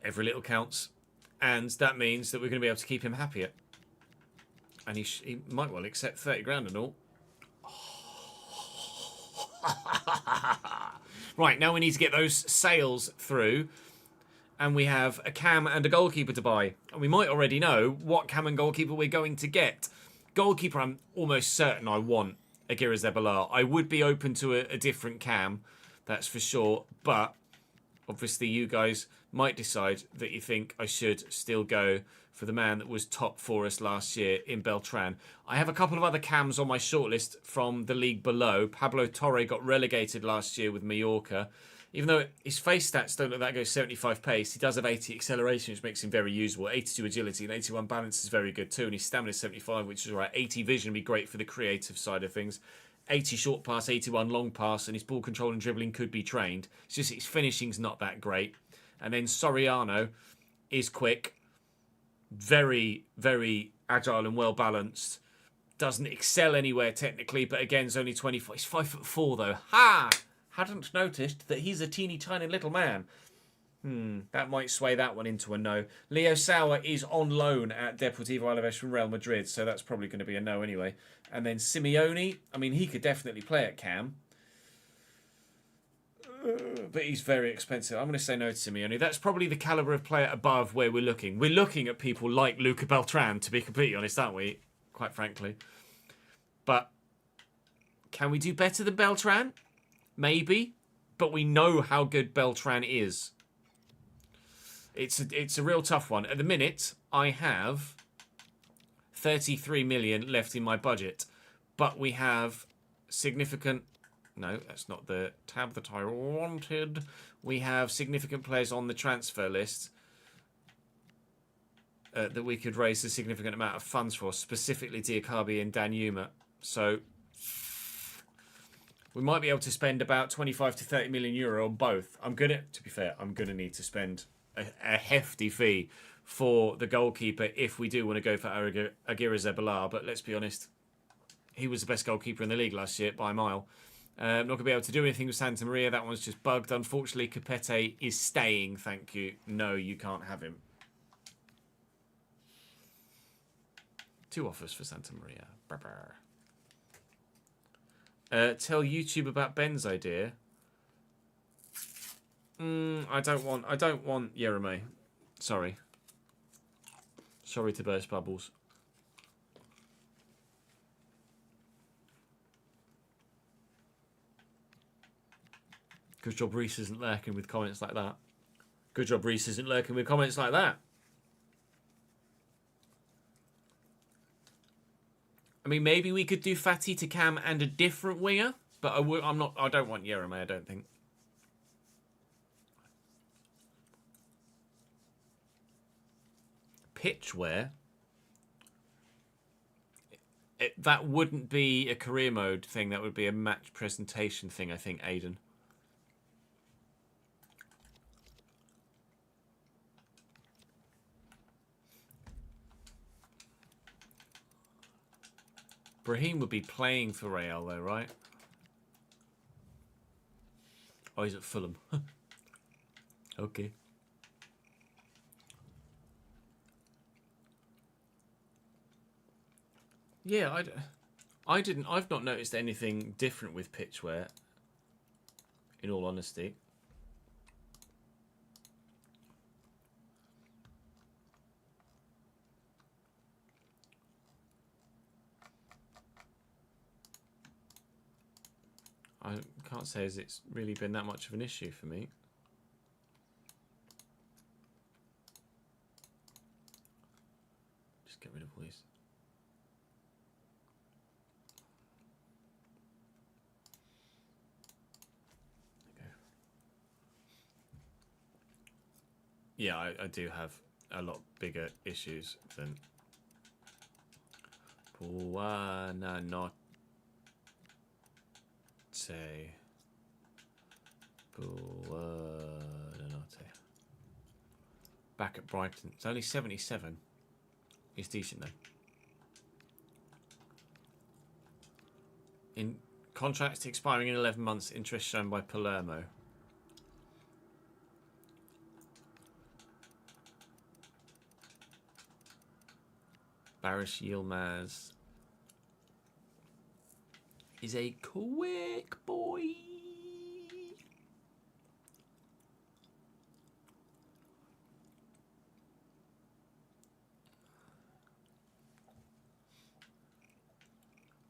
Every little counts. And that means that we're going to be able to keep him happier. And he might well accept 30 grand and all. Right, now we need to get those sales through. And we have a cam and a goalkeeper to buy. And we might already know what cam and goalkeeper we're going to get. Goalkeeper, I'm almost certain I want Aguirre Zeballar. I would be open to a different cam, that's for sure. But obviously you guys might decide that you think I should still go for the man that was top for us last year in Beltran. I have a couple of other cams on my shortlist from the league below. Pablo Torre got relegated last year with Mallorca. Even though his face stats don't look that good, 75 pace, he does have 80 acceleration, which makes him very usable. 82 agility and 81 balance is very good too. And his stamina is 75, which is all right. 80 vision would be great for the creative side of things. 80 short pass, 81 long pass, and his ball control and dribbling could be trained. It's just his finishing's not that great. And then Soriano is quick. Very, very agile and well balanced. Doesn't excel anywhere technically, but again, is only 24. He's 5'4" though. Ha! Hadn't noticed that he's a teeny tiny little man. That might sway that one into a no. Leo Sauer is on loan at Deportivo Alaves from Real Madrid, so that's probably going to be a no anyway. And then Simeone, I mean, he could definitely play at Cam. But he's very expensive. I'm going to say no to Simeone. That's probably the calibre of player above where we're looking. We're looking at people like Luca Beltran, to be completely honest, aren't we? Quite frankly. But can we do better than Beltran? Maybe. But we know how good Beltran is. It's a real tough one. At the minute, I have 33 million left in my budget. But we have significant... No, that's not the tab that I wanted. We have significant players on the transfer list that we could raise a significant amount of funds for, specifically Diakabi and Dan Yuma. So we might be able to spend about 25 to 30 million euro on both. To be fair, I'm going to need to spend a hefty fee for the goalkeeper if we do want to go for Aguirre Zebalar. But let's be honest, he was the best goalkeeper in the league last year by a mile. Not going to be able to do anything with Santa Maria. That one's just bugged. Unfortunately, Capete is staying. Thank you. No, you can't have him. 2 offers for Santa Maria. Tell YouTube about Ben's idea. I don't want Yereme. Sorry. Sorry to burst bubbles. Good job Reese isn't lurking with comments like that. Good job Reese isn't lurking with comments like that. I mean, maybe we could do Fatty to Cam and a different winger, but I don't want Yereme, I don't think. Pitchwear? That wouldn't be a career mode thing, that would be a match presentation thing, I think, Aiden. Brahim would be playing for Real though, right? Oh, he's at Fulham. Okay. Yeah, I've not noticed anything different with pitchwear, in all honesty. I can't say as it's really been that much of an issue for me. Just get rid of all these. There you go. Yeah, I do have a lot bigger issues than Buona Notte. Back at Brighton. It's only 77. It's decent though. In contract expiring in 11 months, interest shown by Palermo. Barish Yilmaz is a quick boy.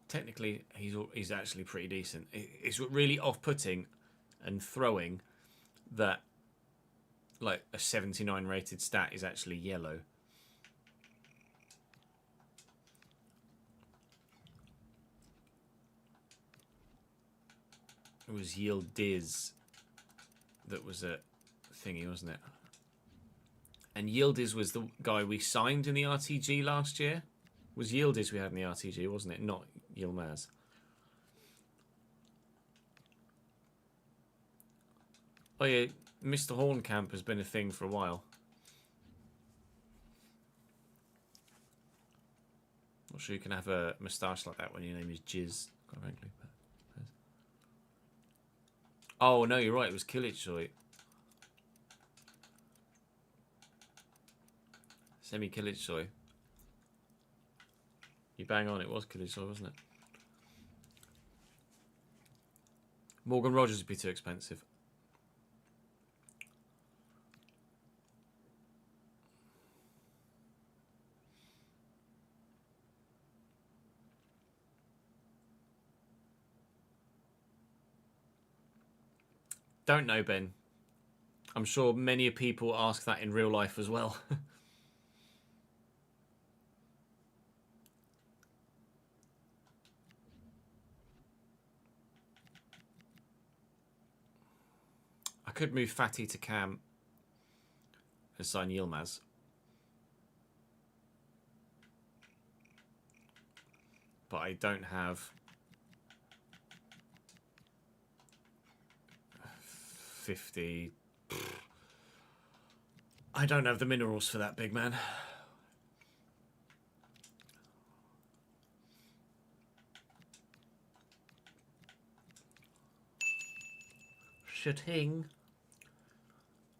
Technically, he's actually pretty decent. It's really off-putting and throwing that like a 79 rated stat is actually yellow. It was Yildiz that was a thingy, wasn't it? And Yildiz was the guy we signed in the RTG last year. It was Yildiz we had in the RTG, wasn't it? Not Yilmaz. Oh yeah, Mr. Hornkamp has been a thing for a while. Not sure you can have a moustache like that when your name is Jizz, quite frankly. But... Oh, no, you're right. It was Kilichoy. Semi-Kilichoy. You bang on. It was Kilichoy, wasn't it? Morgan Rogers would be too expensive. Don't know, Ben. I'm sure many people ask that in real life as well. I could move Fatty to Cam and sign Yilmaz. But I don't have 50. I don't have the minerals for that, big man. Shitting.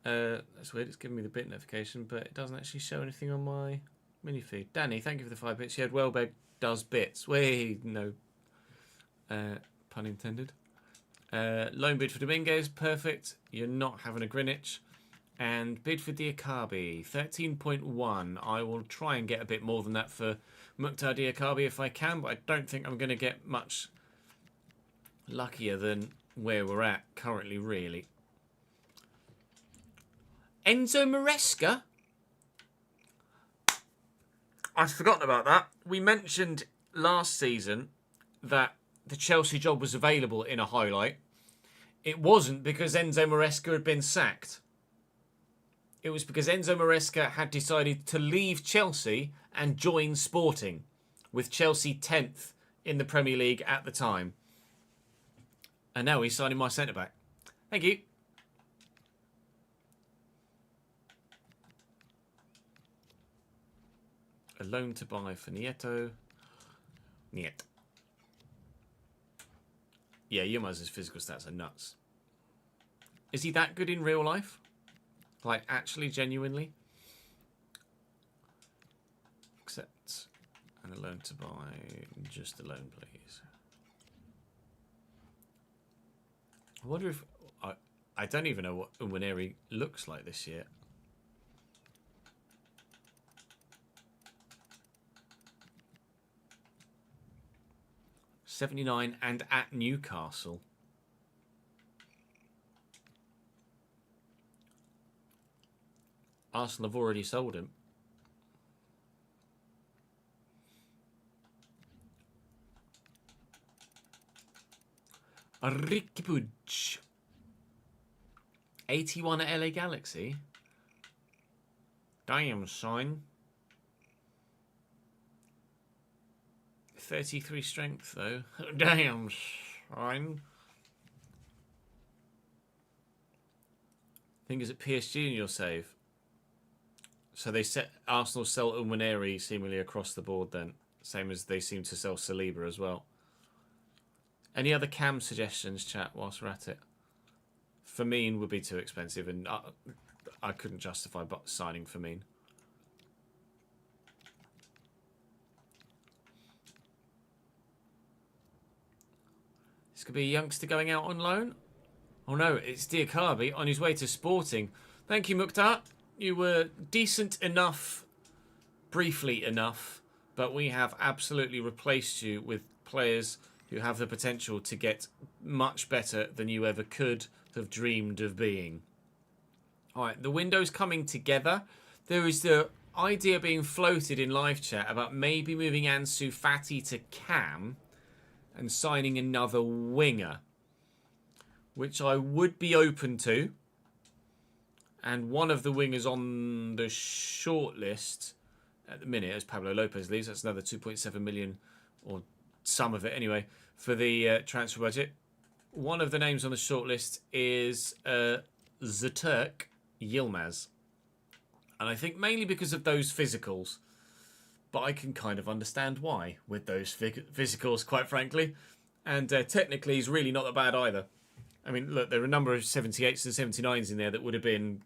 That's weird. It's giving me the bit notification, but it doesn't actually show anything on my mini feed. Danny, thank you for the 5 bits. You had Welbeck does bits. Wait, no. Pun intended. Loan bid for Dominguez, perfect. You're not having a Greenwich. And bid for Diakabi, 13.1. I will try and get a bit more than that for Mukhtar Diakabi if I can, but I don't think I'm going to get much luckier than where we're at currently, really. Enzo Maresca? I've forgotten about that. We mentioned last season that the Chelsea job was available in a highlight. It wasn't because Enzo Maresca had been sacked. It was because Enzo Maresca had decided to leave Chelsea and join Sporting, with Chelsea 10th in the Premier League at the time. And now he's signing my centre-back. Thank you. A loan to buy for Nieto. Niet. Yeah, Yilmaz's physical stats are nuts. Is he that good in real life? Like, actually, genuinely? Accept. And a loan to buy. Just a loan, please. I wonder if... I don't even know what Nwaneri looks like this year. $79 and at Newcastle. Arsenal have already sold him. Ricky Puig. 81 at LA Galaxy. Damn, son. 33 strength, though. Damn, son. Fingers at PSG in your save. So they set Arsenal sell Nwaneri seemingly across the board then. Same as they seem to sell Saliba as well. Any other cam suggestions, chat, whilst we're at it? Firmine would be too expensive, and I couldn't justify signing Firmine. This could be a youngster going out on loan. Oh no, it's Diakabi on his way to Sporting. Thank you, Mukhtar. You were decent enough, briefly enough, but we have absolutely replaced you with players who have the potential to get much better than you ever could have dreamed of being. All right, the window's coming together. There is the idea being floated in live chat about maybe moving Ansu Fati to Cam and signing another winger, which I would be open to. And one of the wingers on the short list at the minute, as Pablo Lopez leaves, that's another 2.7 million, or some of it anyway, for the transfer budget. One of the names on the short list is Zaturk Yilmaz. And I think mainly because of those physicals. but I can kind of understand why with those physicals, quite frankly. And technically, he's really not that bad either. I mean, look, there are a number of 78s and 79s in there that would have been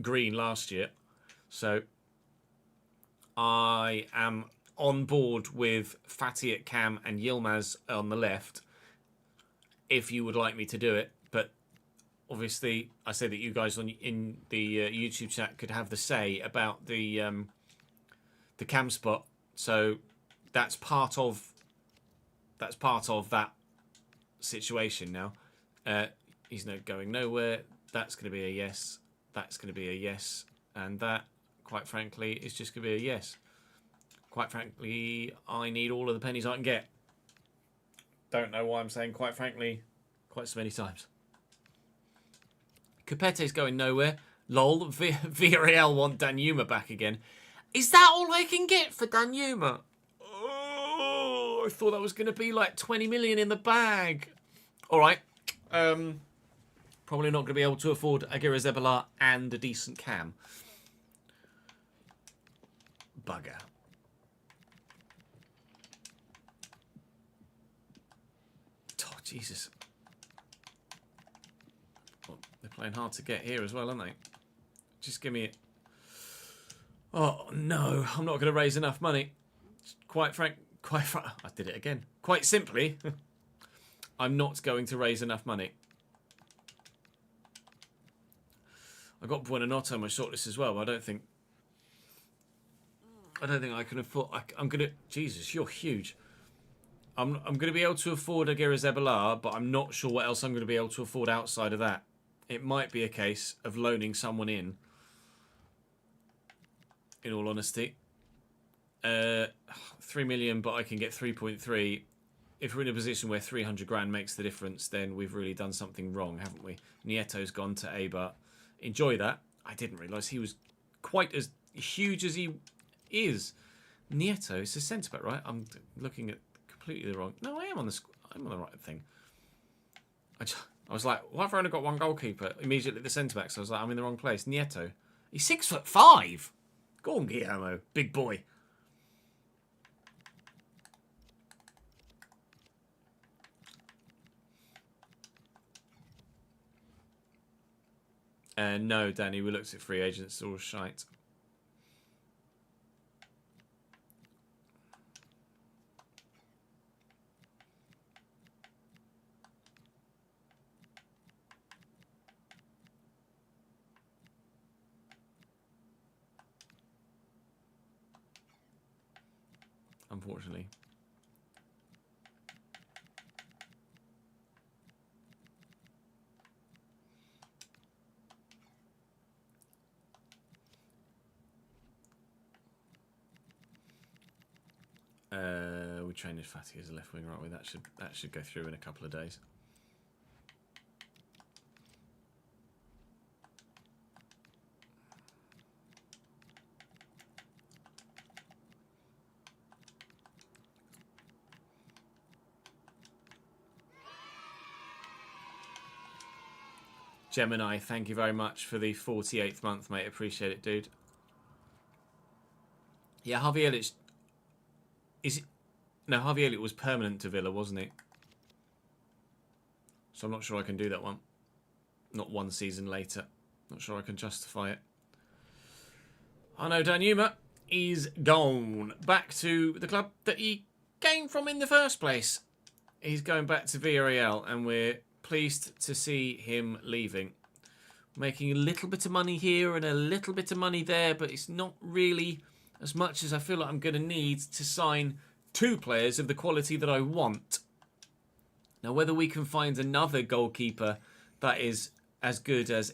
green last year. So I am on board with Fatty at cam and Yilmaz on the left if you would like me to do it. But obviously, I said that you guys in the YouTube chat could have the say about the cam spot. So that's part of that situation now. He's not going nowhere. That's going to be a yes. That's going to be a yes. And that, quite frankly, is just going to be a yes. Quite frankly, I need all of the pennies I can get. Don't know why I'm saying quite frankly quite so many times. Capete's going nowhere. Lol, Villarreal want Danjuma back again. Is that all I can get for Danjuma? Oh, I thought that was going to be like 20 million in the bag. All right. Probably not going to be able to afford Aguirre Zebala and a decent cam. Bugger. Oh, Jesus. Well, they're playing hard to get here as well, aren't they? Just give me it. Oh, no. I'm not going to raise enough money. Quite frank. I did it again. Quite simply, I'm not going to raise enough money. I got Buonanotte on my shortlist as well, but I don't think I can afford. I'm gonna. Jesus, you're huge. I'm gonna be able to afford Aguirre Zebala, but I'm not sure what else I'm gonna be able to afford outside of that. It might be a case of loaning someone in. In all honesty, 3 million, but I can get 3.3. If we're in a position where 300 grand makes the difference, then we've really done something wrong, haven't we? Nieto's gone to Eibar. Enjoy that. I didn't realise he was quite as huge as he is. Nieto is a centre back, right? I'm looking at completely the wrong. No, I'm on the right thing. I was like, why have I only got one goalkeeper? Immediately the centre back. So I was like, I'm in the wrong place. Nieto, he's 6'5". Go on, Guillermo, big boy. No, Danny, we looked at free agents, all shite. Unfortunately. We trained Fatty as a left winger, aren't we? That should go through in a couple of days. Gemini, thank you very much for the 48th month, mate. Appreciate it, dude. Yeah, Harvey Elliott. No, Harvey Elliott was permanent to Villa, wasn't he? So I'm not sure I can do that one. Not one season later. Not sure I can justify it. I know Danjuma is gone. Back to the club that he came from in the first place. He's going back to Villarreal, and we're pleased to see him leaving. Making a little bit of money here and a little bit of money there, but it's not really as much as I feel like I'm going to need to sign 2 players of the quality that I want. Now, whether we can find another goalkeeper that is as good as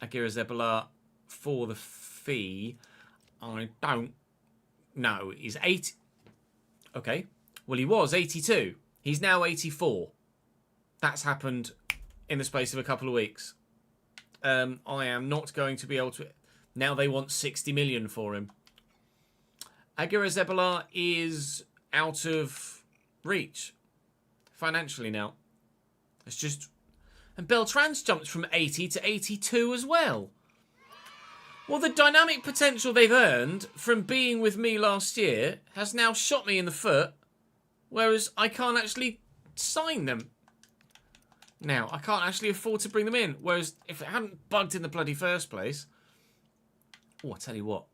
Aguirre Zebala for the fee, I don't know. He's 80. Okay. Well, he was 82. He's now 84. That's happened in the space of a couple of weeks. I am not going to be able to... Now they want 60 million for him. Aguirre Zebala is out of reach financially now. It's just... And Beltran's jumped from 80 to 82 as well. Well, the dynamic potential they've earned from being with me last year has now shot me in the foot, whereas I can't actually sign them. Now, I can't actually afford to bring them in, whereas if it hadn't bugged in the bloody first place... Oh, I tell you what.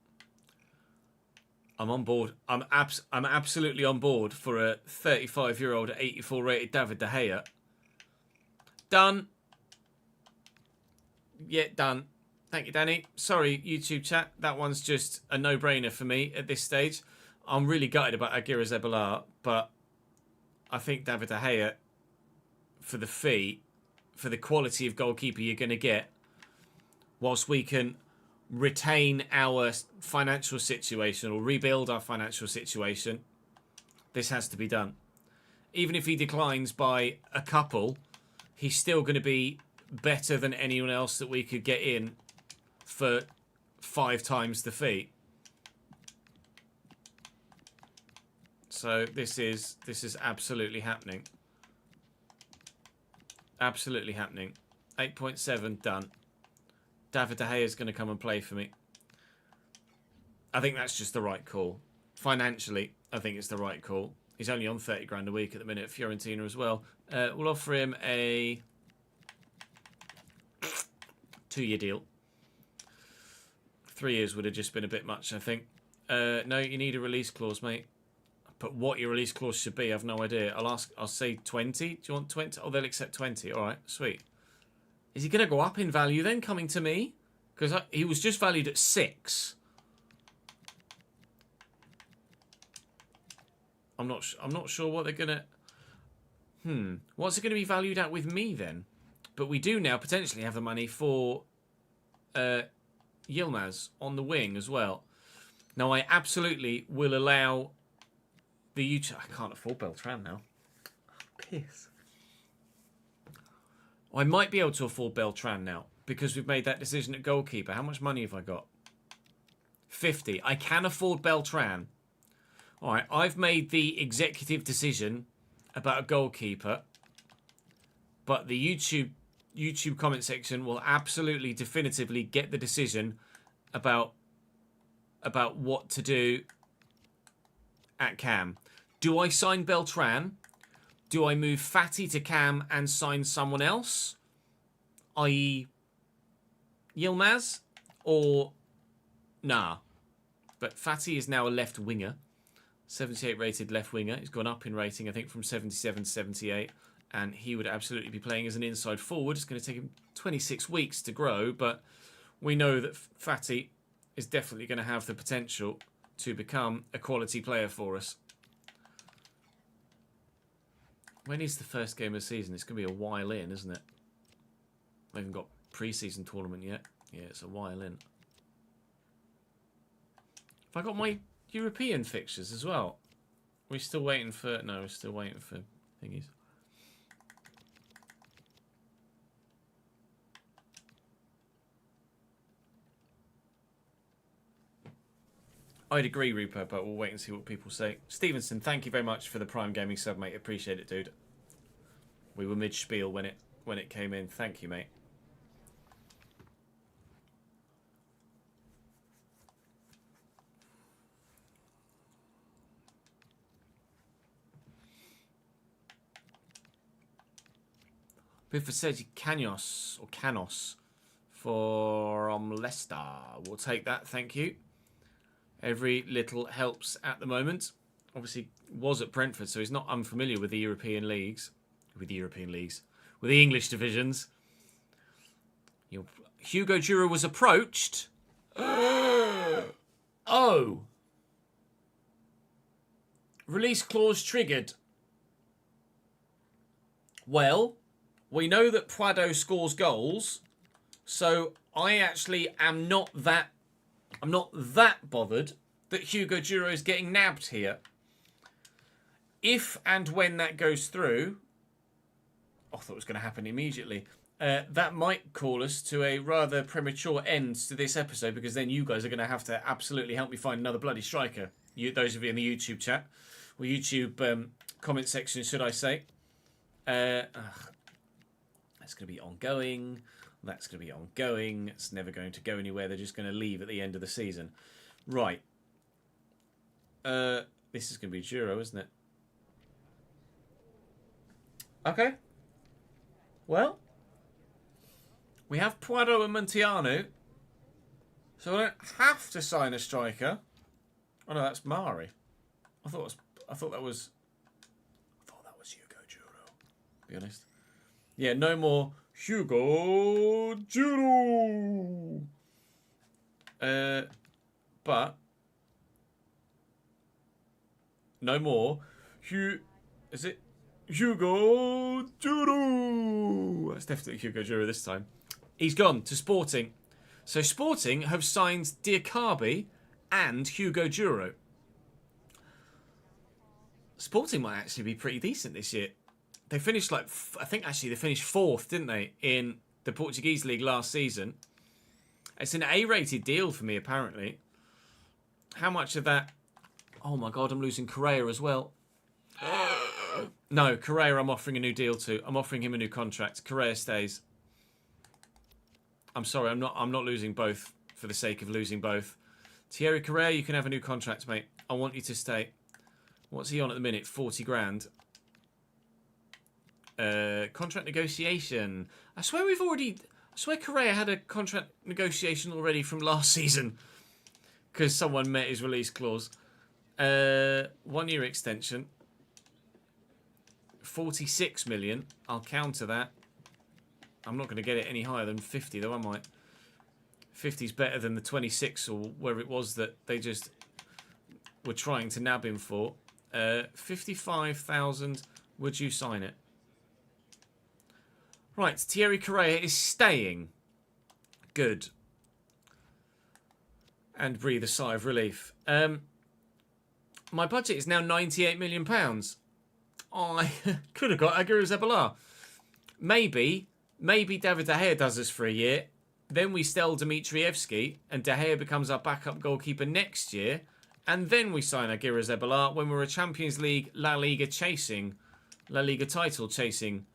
I'm on board. I'm absolutely on board for a 35-year-old 84 rated David De Gea. Done. Yeah, done. Thank you, Danny. Sorry, YouTube chat. That one's just a no-brainer for me at this stage. I'm really gutted about Aguirre Zebalar, but I think David De Gea, for the fee, for the quality of goalkeeper you're going to get, whilst we can retain our financial situation or rebuild our financial situation, this has to be done. Even if he declines by a couple, he's still going to be better than anyone else that we could get in for 5 times the fee. So this is absolutely happening. Absolutely happening. 8.7 done. David De Gea is going to come and play for me. I think that's just the right call. Financially, I think it's the right call. He's only on 30 grand a week at the minute at Fiorentina as well. We'll offer him a 2-year deal. 3 years would have just been a bit much, I think. No, you need a release clause, mate. But what your release clause should be, I've no idea. I'll say 20. Do you want 20? Oh, they'll accept 20. All right, sweet. Is he going to go up in value then, coming to me? Because he was just valued at 6. I'm not sure what they're going to... What's it going to be valued at with me then? But we do now potentially have the money for Yilmaz on the wing as well. Now, I absolutely will allow the YouTube... I can't afford Beltran now. Piss. I might be able to afford Beltran now because we've made that decision at goalkeeper. How much money have I got? 50. I can afford Beltran. All right, I've made the executive decision about a goalkeeper, but the YouTube comment section will absolutely definitively get the decision about what to do at Cam. Do I sign Beltran? Do I move Fatty to Cam and sign someone else? I.e. Yilmaz? Or... Nah. But Fatty is now a left winger. 78 rated left winger. He's gone up in rating, I think, from 77 to 78. And he would absolutely be playing as an inside forward. It's going to take him 26 weeks to grow. But we know that Fatty is definitely going to have the potential to become a quality player for us. When is the first game of the season? It's going to be a while in, isn't it? I haven't got pre-season tournament yet. Yeah, it's a while in. Have I got my European fixtures as well? We're still waiting for... No, we're still waiting for thingies. I'd agree, Rupert, but we'll wait and see what people say. Stevenson, thank you very much for the Prime Gaming sub, mate. Appreciate it, dude. We were mid-spiel when it came in. Thank you, mate. Bid for Sergi Canos, or Canos, from Leicester. We'll take that, thank you. Every little helps at the moment. Obviously, was at Brentford, so he's not unfamiliar with the European leagues. With the English divisions. Hugo Duro was approached. Oh. Release clause triggered. Well, we know that Prado scores goals, so I actually am not that bothered that Hugo Duro is getting nabbed here. If and when that goes through, I thought it was going to happen immediately. That might call us to a rather premature end to this episode, because then you guys are going to have to absolutely help me find another bloody striker. Those of you in the YouTube chat, or YouTube comment section, should I say. It's going to be ongoing. That's going to be ongoing. It's never going to go anywhere. They're just going to leave at the end of the season. Right. This is going to be Juro, isn't it? Okay. Well, we have Puado and Montiano, so I don't have to sign a striker. Oh no, that's Mari. I thought that was Hugo Juro. To be honest. Yeah, no more Hugo Juro. But no more is it Hugo Juro? That's definitely Hugo Juro this time. He's gone to Sporting. So Sporting have signed Diakabi and Hugo Juro. Sporting might actually be pretty decent this year. They finished I think actually they finished 4th, didn't they, in the Portuguese league last season. It's an A-rated deal for me, apparently. How much of that? Oh my God, I'm losing Correa as well. No, Correa I'm offering a new deal to. I'm offering him a new contract. Correa stays. I'm sorry, I'm not losing both for the sake of losing both. Thierry Correa, you can have a new contract, mate. I want you to stay. What's he on at the minute? 40 grand. Contract negotiation. I swear Correa had a contract negotiation already from last season. Because someone met his release clause. 1 year extension. 46 million. I'll counter that. I'm not going to get it any higher than 50 though, am I? 50's better than the 26 or where it was that they just were trying to nab him for. 55,000. Would you sign it? Right, Thierry Correa is staying. Good. And breathe a sigh of relief. My budget is now £98 million. I could have got Aguirre Zebala. Maybe David De Gea does this for a year. Then we sell Dimitrievski and De Gea becomes our backup goalkeeper next year. And then we sign Aguirre Zebala when we're a Champions League, La Liga title chasing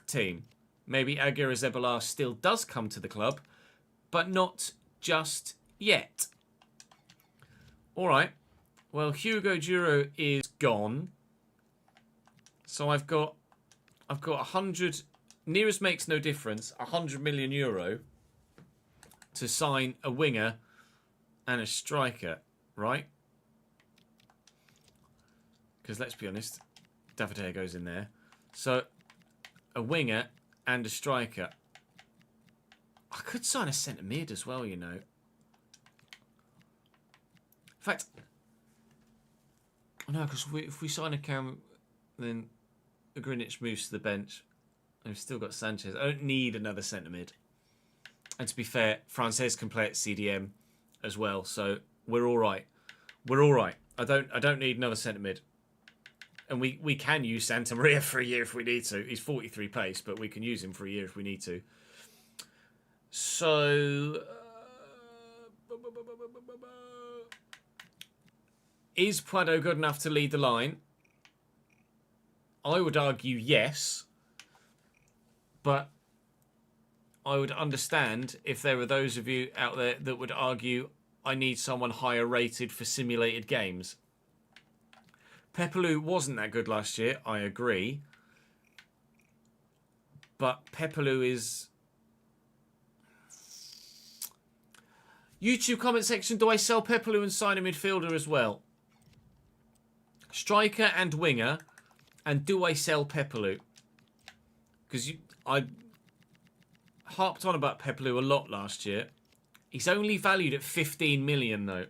team. Maybe Aguirre Zebala still does come to the club, but not just yet. All right. Well, Hugo Juro is gone. So I've got 100. Nearest makes no difference. 100 million euro to sign a winger and a striker, right? Because let's be honest, David De Gea goes in there. So a winger and a striker. I could sign a centre mid as well, you know. In fact, no, because if we sign a Cam, then Greenwich moves to the bench. And we've still got Sanchez. I don't need another centre mid. And to be fair, Frances can play at CDM as well, so we're all right. We're all right. I don't need another centre mid. And we can use Santa Maria for a year if we need to. He's 43 pace, but we can use him for a year if we need to. So is Puado good enough to lead the line? I would argue yes. But I would understand if there are those of you out there that would argue I need someone higher rated for simulated games. Pepelu wasn't that good last year, I agree. But Pepelu is... YouTube comment section, do I sell Pepelu and sign a midfielder as well? Striker and winger. And do I sell Pepelu? Because I harped on about Pepelu a lot last year. He's only valued at 15 million though.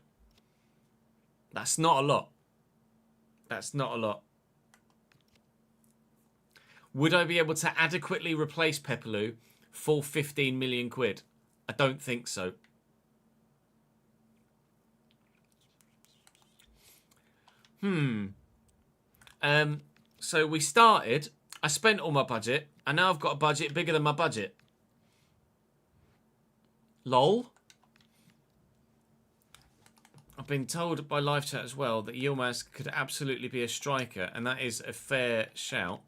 That's not a lot. That's not a lot. Would I be able to adequately replace Pepelu for 15 million quid? I don't think so. So we started. I spent all my budget. And now I've got a budget bigger than my budget. Lol. I've been told by live chat as well that Yilmaz could absolutely be a striker. And that is a fair shout.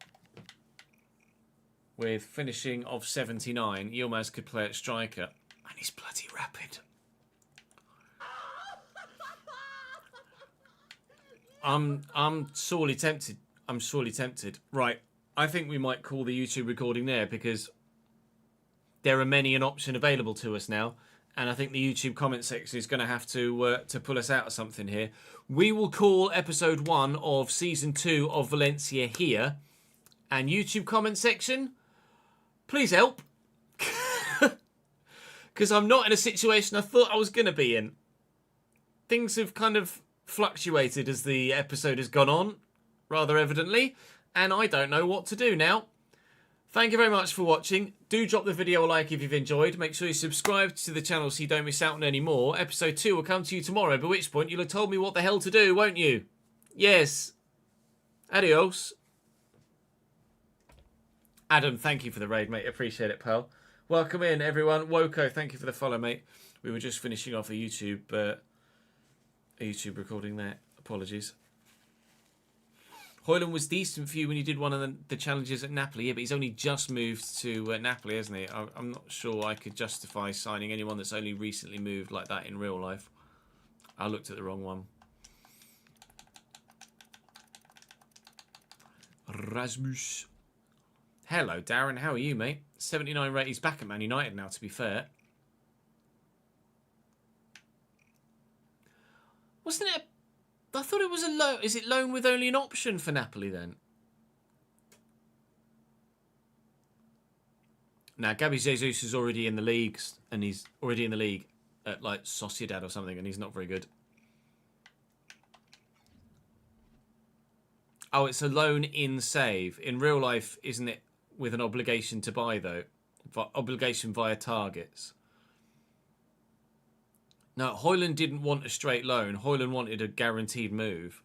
with finishing of 79. Yilmaz could play at striker. And he's bloody rapid. I'm sorely tempted. I'm sorely tempted. Right. I think we might call the YouTube recording there because there are many an option available to us now. And I think the YouTube comment section is going to have to pull us out of something here. We will call episode 1 of season 2 of Valencia here. And YouTube comment section, please help. Because I'm not in a situation I thought I was going to be in. Things have kind of fluctuated as the episode has gone on, rather evidently. And I don't know what to do now. Thank you very much for watching. Do drop the video a like if you've enjoyed. Make sure you subscribe to the channel so you don't miss out on any more. Episode 2 will come to you tomorrow, by which point you'll have told me what the hell to do, won't you? Yes. Adios. Adam, thank you for the raid, mate. Appreciate it, pal. Welcome in, everyone. Woko, thank you for the follow, mate. We were just finishing off a YouTube recording there. Apologies. Hoyland was decent for you when you did one of the challenges at Napoli. Yeah, but he's only just moved to Napoli, hasn't he? I'm not sure I could justify signing anyone that's only recently moved like that in real life. I looked at the wrong one. Rasmus. Hello, Darren. How are you, mate? 79 rate. He's back at Man United now, to be fair. Wasn't it? I thought it was a loan. Is it loan with only an option for Napoli then? Now, Gabby Jesus is already in the leagues, and he's already in the league at like Sociedad or something, and he's not very good. Oh, it's a loan in save. In real life, isn't it with an obligation to buy, though? Obligation via targets. No, Hoyland didn't want a straight loan. Hoyland wanted a guaranteed move.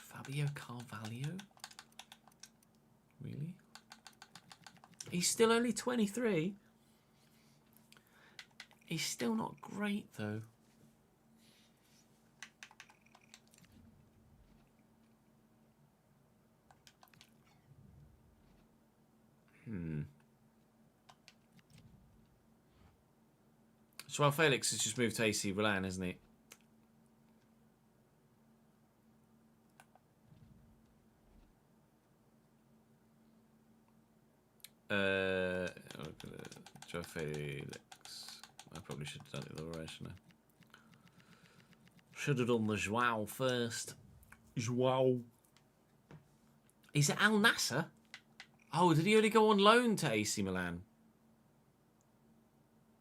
Fabio Carvalho? Really? He's still only 23. He's still not great, though. Joao Felix has just moved to AC Milan, hasn't he? Joao Felix. I probably should have done it the other way, shouldn't I? Should have done the Joao first. Joao. He's at Al Nassr? Oh, did he only go on loan to AC Milan?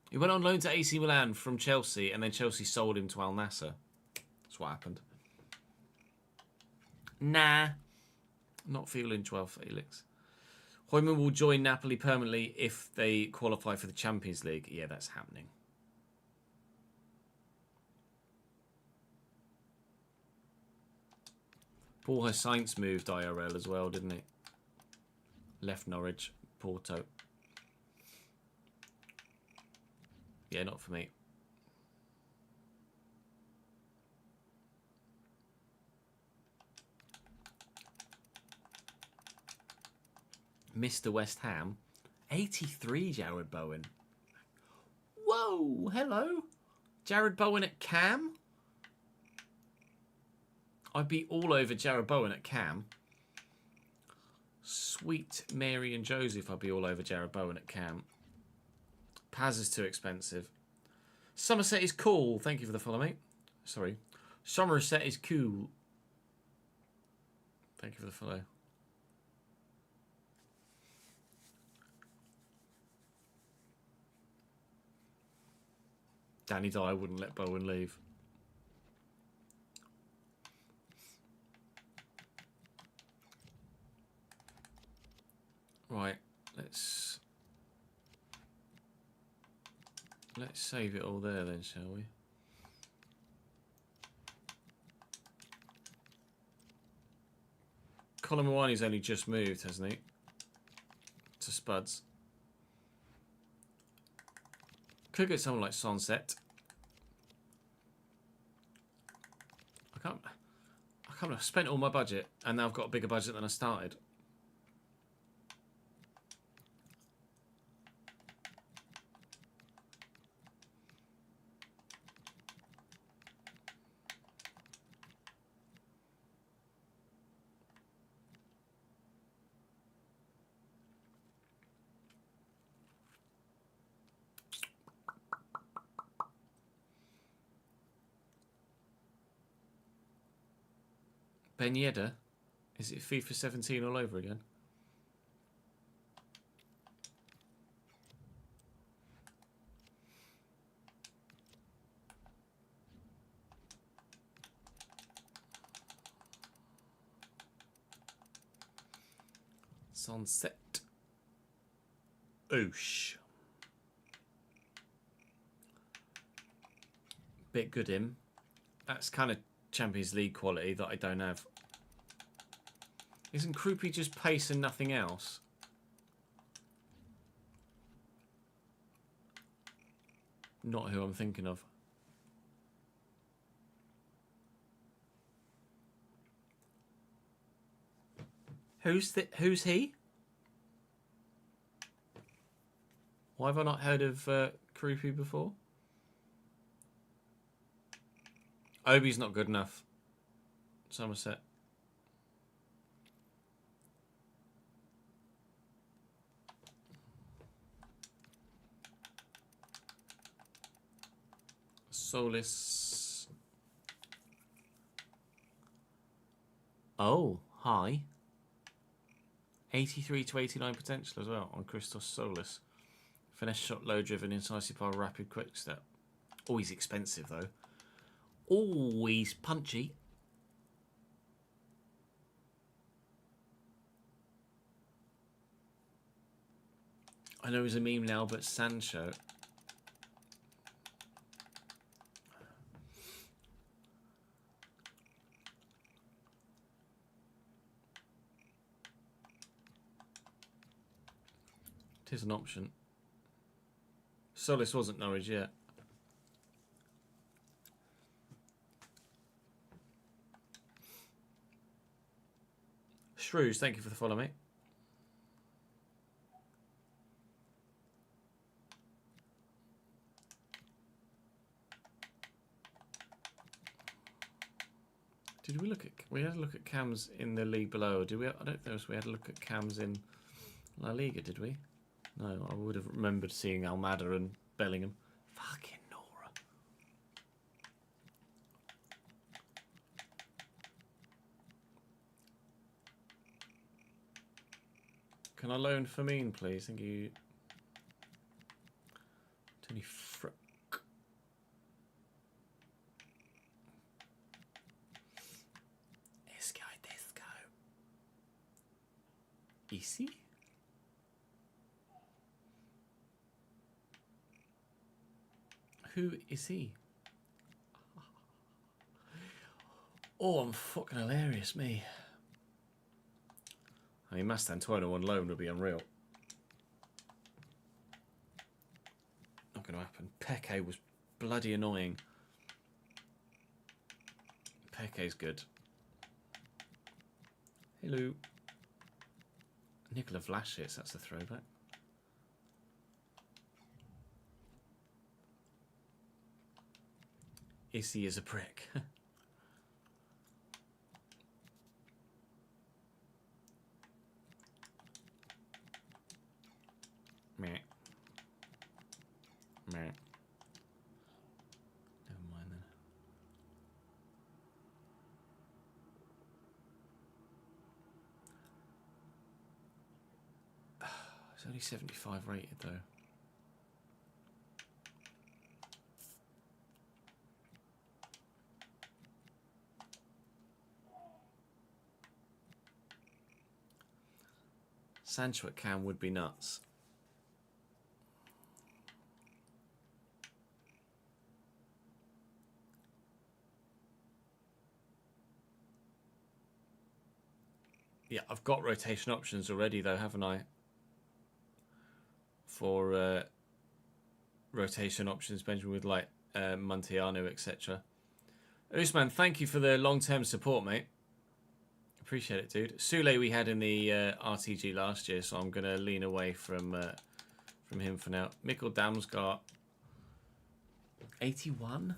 He went on loan to AC Milan from Chelsea, and then Chelsea sold him to Al Nassr. That's what happened. Nah. Not feeling Joao Felix. Hoyman will join Napoli permanently if they qualify for the Champions League. Yeah, that's happening. Paul Sainz moved IRL as well, didn't he? Left Norwich, Porto. Yeah, not for me. Mr. West Ham. 83, Jared Bowen. Whoa, hello. Jared Bowen at Cam? I'd be all over Jared Bowen at Cam. Sweet Mary and Joseph, I'd be all over Jared Bowen at Cam. Paz is too expensive. Somerset is cool. Thank you for the follow, mate. Sorry. Somerset is cool. Thank you for the follow. Danny Dyer wouldn't let Bowen leave. Right, let's save it all there then, shall we? Colin Mawani's only just moved, hasn't he? To Spuds. Could get someone like Sunset. can't believe I spent all my budget and now I've got a bigger budget than I started. Ben Yedder? Is it FIFA 17 all over again? Sunset. Oosh. Bit good him. That's kind of Champions League quality that I don't have. Isn't Krupi just pace and nothing else? Not who I'm thinking of. Who's he? Why have I not heard of Krupi before? Obi's not good enough. Somerset. Solis. Oh, hi. 83 to 89 potential as well on Christos Solis. Finesse shot, low driven, incisive power, rapid, quick step. Always expensive though. Always punchy. I know he's a meme now, but Sancho. It is an option. Solis wasn't Norwich yet. Shrews, thank you for the follow, mate. Did we look at? We had a look at cams in the league below. Did we? I don't think we had a look at cams in La Liga. Did we? No, I would have remembered seeing Almada and Bellingham. Fucking Nora. Can I loan Firmine, please? Thank you. Tony Frick. Let's go. Easy. Who is he? Oh, I'm fucking hilarious, me. I mean, Mastantuono on loan would be unreal. Not going to happen. Peke was bloody annoying. Peke's good. Hello. Nikola Vlasic, that's a throwback. Issy is a prick. Meh. Meh. Never mind then. It's only 75 rated though. Sancho at Cam would be nuts. Yeah, I've got rotation options already though, haven't I? For rotation options, Benjamin, with like Montiano, etc. Usman, thank you for the long-term support, mate. Appreciate it, dude. Sule we had in the RTG last year, so I'm going to lean away from him for now. Mikkel Damsgaard, 81?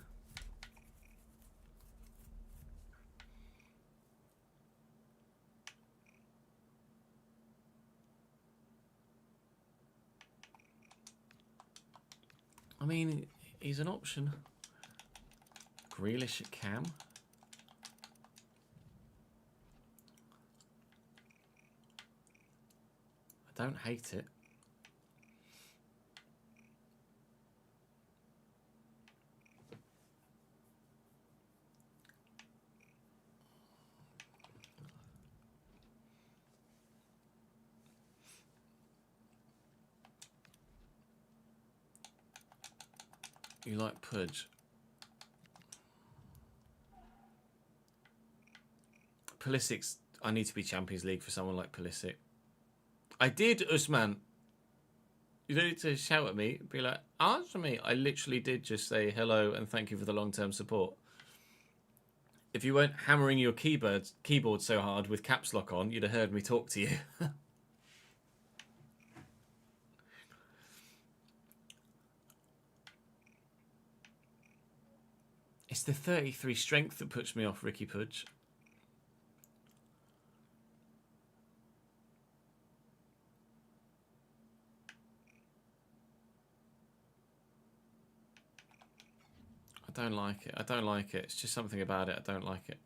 I mean, he's an option. Grealish at cam. I don't hate it. You like Pudge? Pulisic's... I need to be Champions League for someone like Pulisic. I did, Usman. You don't need to shout at me. Be like, answer me. I literally did just say hello and thank you for the long-term support. If you weren't hammering your keyboard so hard with caps lock on, you'd have heard me talk to you. It's the 33 strength that puts me off Ricky Pudge. I don't like it. I don't like it. It's just something about it. I don't like it.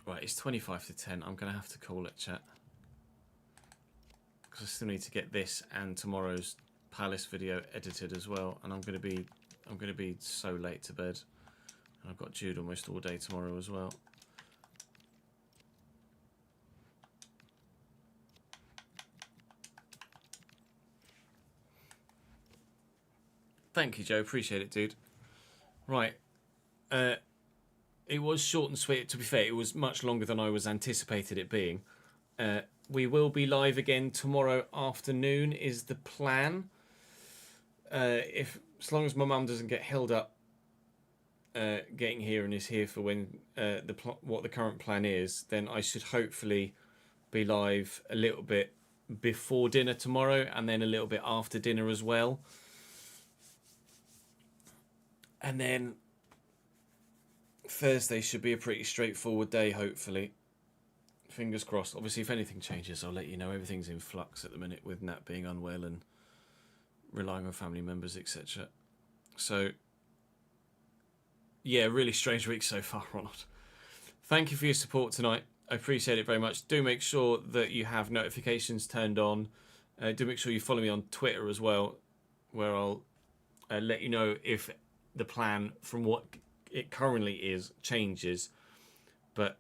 Right, it's 25 to 10. I'm going to have to call it, chat. Because I still need to get this and tomorrow's Palace video edited as well. And I'm going to be so late to bed. And I've got Jude almost all day tomorrow as well. Thank you, Joe. Appreciate it, dude. Right. It was short and sweet. To be fair, it was much longer than I was anticipated it being. We will be live again tomorrow afternoon is the plan. As long as my mum doesn't get held up getting here and is here for when what the current plan is, then I should hopefully be live a little bit before dinner tomorrow and then a little bit after dinner as well. And then Thursday should be a pretty straightforward day, hopefully. Fingers crossed. Obviously, if anything changes, I'll let you know. Everything's in flux at the minute with Nat being unwell and relying on family members, etc. So, yeah, really strange week so far, Ronald. Thank you for your support tonight. I appreciate it very much. Do make sure that you have notifications turned on. Do make sure you follow me on Twitter as well, where I'll let you know if the plan from what it currently is changes. But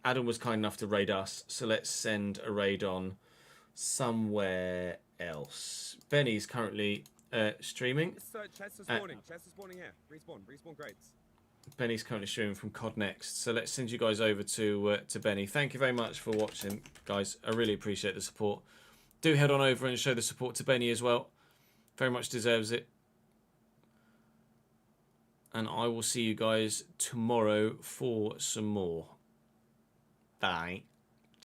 Adam was kind enough to raid us, so let's send a raid on somewhere else. Benny's currently streaming. Chester's spawning here. Respawn crates. Benny's currently streaming from COD Next, so let's send you guys over to Benny. Thank you very much for watching, guys. I really appreciate the support. Do head on over and show the support to Benny as well. Very much deserves it. And I will see you guys tomorrow for some more. Bye.